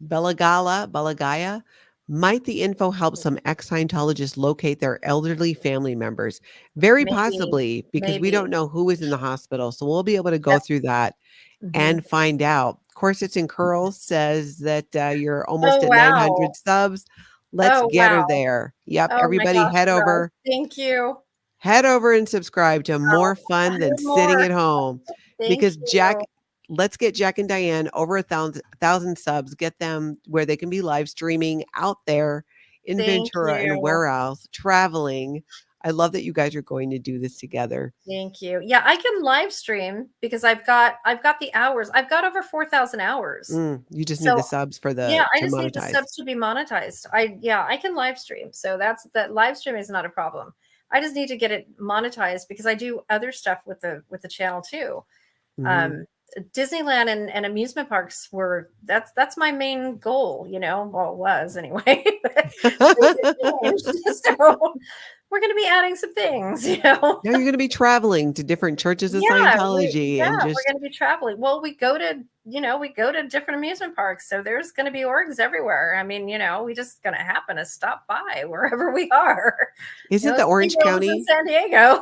Belagaya, might the info help some ex-Scientologists locate their elderly family members? Very maybe, possibly, because we don't maybe. know who is in the hospital. So we'll be able to go Yep. through that Mhm. and find out. Of course, it's in Curls says that you're almost Oh at wow! 900 subs. Let's Oh get her wow! there. Yep. Oh my Everybody gosh, head girl! over. Thank you. Head over and subscribe to Oh, more fun than sitting more. at home Thank because you. let's get Jack and Diane over 1,000 subs, get them where they can be live streaming out there in Thank Ventura and you. where else, traveling. I love that you guys are going to do this together. Thank you. Yeah, I can live stream because I've got the hours. I've got over 4,000 hours. You just need the So subs for yeah, I to just need the monetize. subs to be monetized. I can live stream. So that live stream is not a problem. I just need to get it monetized because I do other stuff with the channel too. Mhm. Um, Disneyland and amusement parks that's my main goal, well, it was anyway. So we're going to be adding some things. Now you're going to be traveling to different churches of Yeah, Scientology and we're just going to be traveling. Well, we go to different amusement parks, so there's going to be orgs everywhere. I mean, we just going to happen to stop by wherever we are. isn't the Orange SeaWorld is in County? San Diego.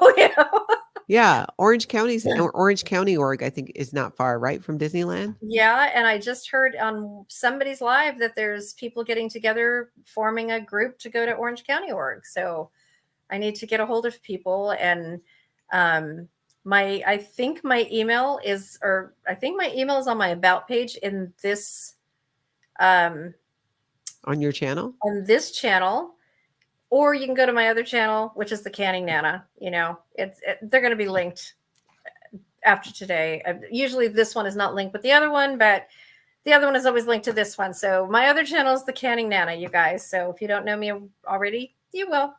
Yeah, Orange County org I think is not far, right, from Disneyland? Yeah, and I just heard on somebody's live that there's people getting together, forming a group to go to Orange County org. So I need to get a hold of people, and I think my email is on my about page in this On your channel? on this channel, or you can go to my other channel, which is the Canning Nana. They're going to be linked after today. Usually this one is not linked with the other one, but the other one is always linked to this one. So my other channel is the Canning Nana, you guys. So if you don't know me already, you will.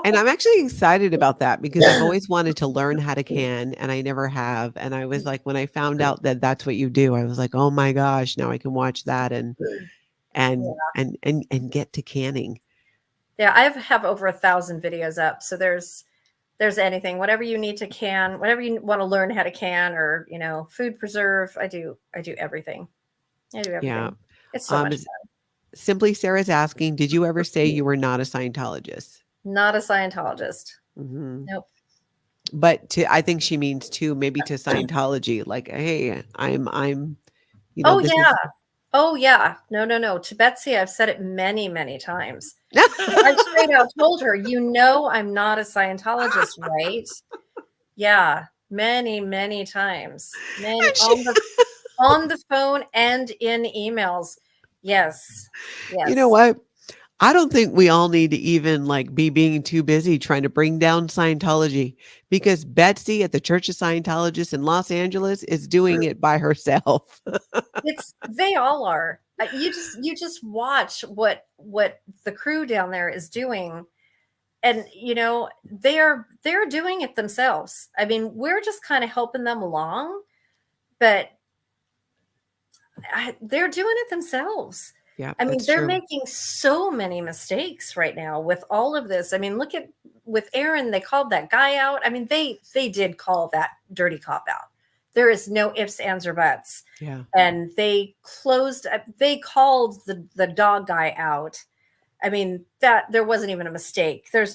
And I'm actually excited about that because I've always wanted to learn how to can and I never have. And I was like, when I found out that that's what you do, I was like, oh my gosh, now I can watch that and get to canning. Yeah, I have over 1,000 videos up. So there's anything, whatever you need to can, whatever you want to learn how to can, or food preserve. I do everything. I do everything. Yeah. It's so much fun. Simply Sarah's asking, did you ever say you were not a Scientologist? Not a Scientologist. Mm-hmm. Nope. But I think she means maybe to Scientology, like, hey, I'm Oh yeah. Oh yeah. No. To Betsy, I've said it many, many times. I straight out told her, I'm not a Scientologist, right? Yeah. Many, many times. Many on the phone and in emails. Yes. You know what? I don't think we all need to even be being too busy trying to bring down Scientology because Betsy at the Church of Scientologists in Los Angeles is doing it by herself. They all are. You just watch what the crew down there is doing. you know, they're doing it themselves. I mean, we're just kind of helping them along, but they're doing it themselves. Yeah, I mean, that's they're true. making so many mistakes right now with all of this. I mean, look at with Aaron, they called that guy out. I mean, they did call that dirty cop out. There is no ifs, ands, or buts. Yeah. And they called the dog guy out. I mean, that there wasn't even a mistake. They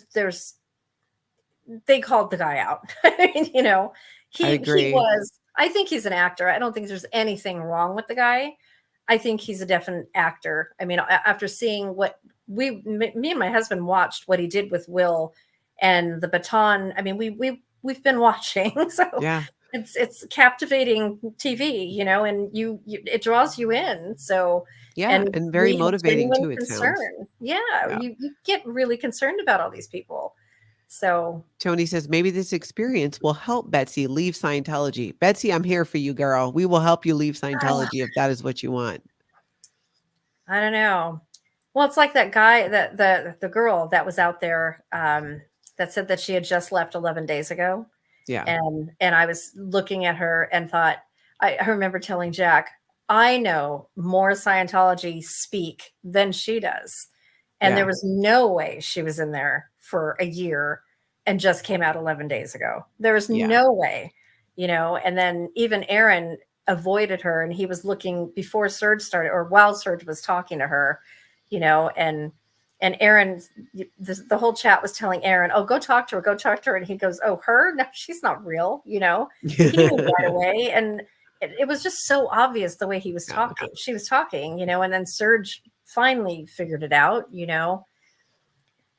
called the guy out. I mean, you know, I he agree. was. I think he's an actor. I don't think there's anything wrong with the guy. I think he's a definite actor. I mean, after seeing what me and my husband watched what he did with Will and the baton. I mean, we've been watching, so Yeah. it's captivating TV, you know, and it draws you in. So Yeah. and And very we have motivating genuine too, it sounds. concern. Yeah, Yeah. you get really concerned about all these people. So Tony says maybe this experience will help Betsy leave Scientology. Betsy, I'm here for you, girl. We will help you leave Scientology if that is what you want. I don't know. Well, it's like that guy, that the girl that was out there that said that she had just left 11 days ago. Yeah. And I was looking at her and thought, I remember telling Jack, I know more Scientology speak than she does. And there Yeah. was no way she was in there for a year and just came out 11 days ago. There was Yeah. no way, you know. And then even Aaron avoided her, and he was looking before Serge started or while Serge was talking to her, you know, and Aaron, the whole chat was telling Aaron, "Oh, go talk to her, go talk to her." And he goes, "Oh, her? No, she's not real." You know, he knew right away, and it was just so obvious the way he was Yeah. talking. She was talking, you know, and then Serge finally figured it out. You know,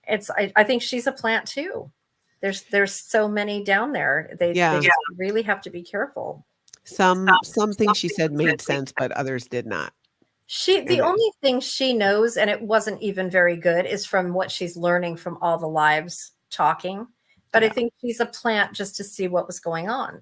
I think she's a plant too. There's so many down there. They Yeah. just really have to be careful. Some things she said made sense, but others did not. The only thing she knows, and it wasn't even very good, is from what she's learning from all the lives talking. But I Yeah. think she's a plant just to see what was going on,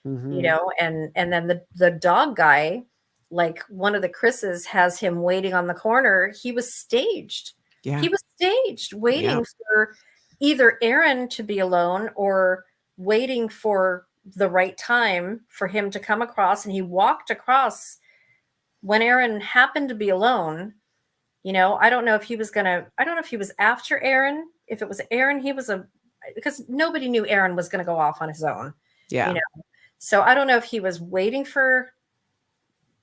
you Mm-hmm. know. And then the dog guy, like one of the Chris's has him waiting on the corner. He was staged. Yeah. He was staged, Yeah. waiting for either Aaron to be alone or waiting for the right time for him to come across. And he walked across when Aaron happened to be alone. You know, I don't know if he was after Aaron. If it was Aaron, because nobody knew Aaron was going to go off on his own. Yeah. You know, so I don't know if he was waiting for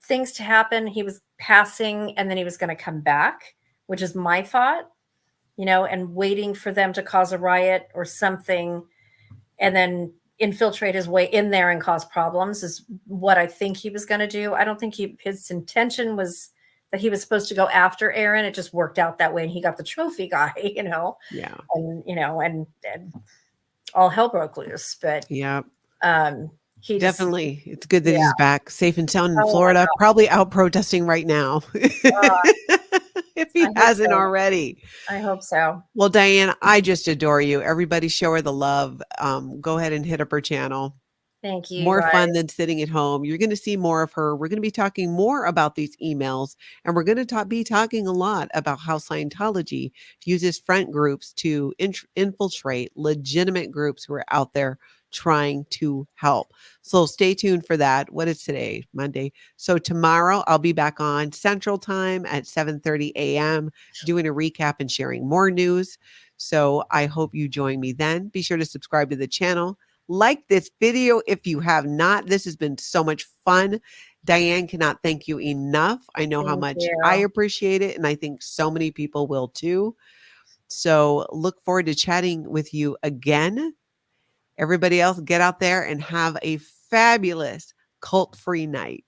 things to happen. He was passing and then he was going to come back, which is my thought, you know, and waiting for them to cause a riot or something and then infiltrate his way in there and cause problems is what I think he was going to do. I don't think his intention was that he was supposed to go after Aaron. It just worked out that way and he got the trophy guy, you know. Yeah. And you know, and all hell broke loose. But Yeah. he Definitely. It's good that yeah. he's back safe and sound in Oh my Florida, God. probably out protesting right now. If he I hope hasn't so. already. I hope so. Well, Diane, I just adore you. Everybody show her the love. Go ahead and hit up her channel. Thank you, More fun guys. than sitting at home. You're going to see more of her. We're going to be talking more about these emails, and we're going to be talking a lot about how Scientology uses front groups to infiltrate legitimate groups who are out there trying to help. So stay tuned for that. What is today? Monday. So tomorrow I'll be back on Central Time at 7:30 a.m. doing a recap and sharing more news. So I hope you join me then. Be sure to subscribe to the channel. Like this video if you have not. This has been so much fun. Diane cannot thank you enough. I know how Thank much you. I appreciate it, and I think so many people will too. So look forward to chatting with you again. Everybody else, get out there and have a fabulous cult-free night.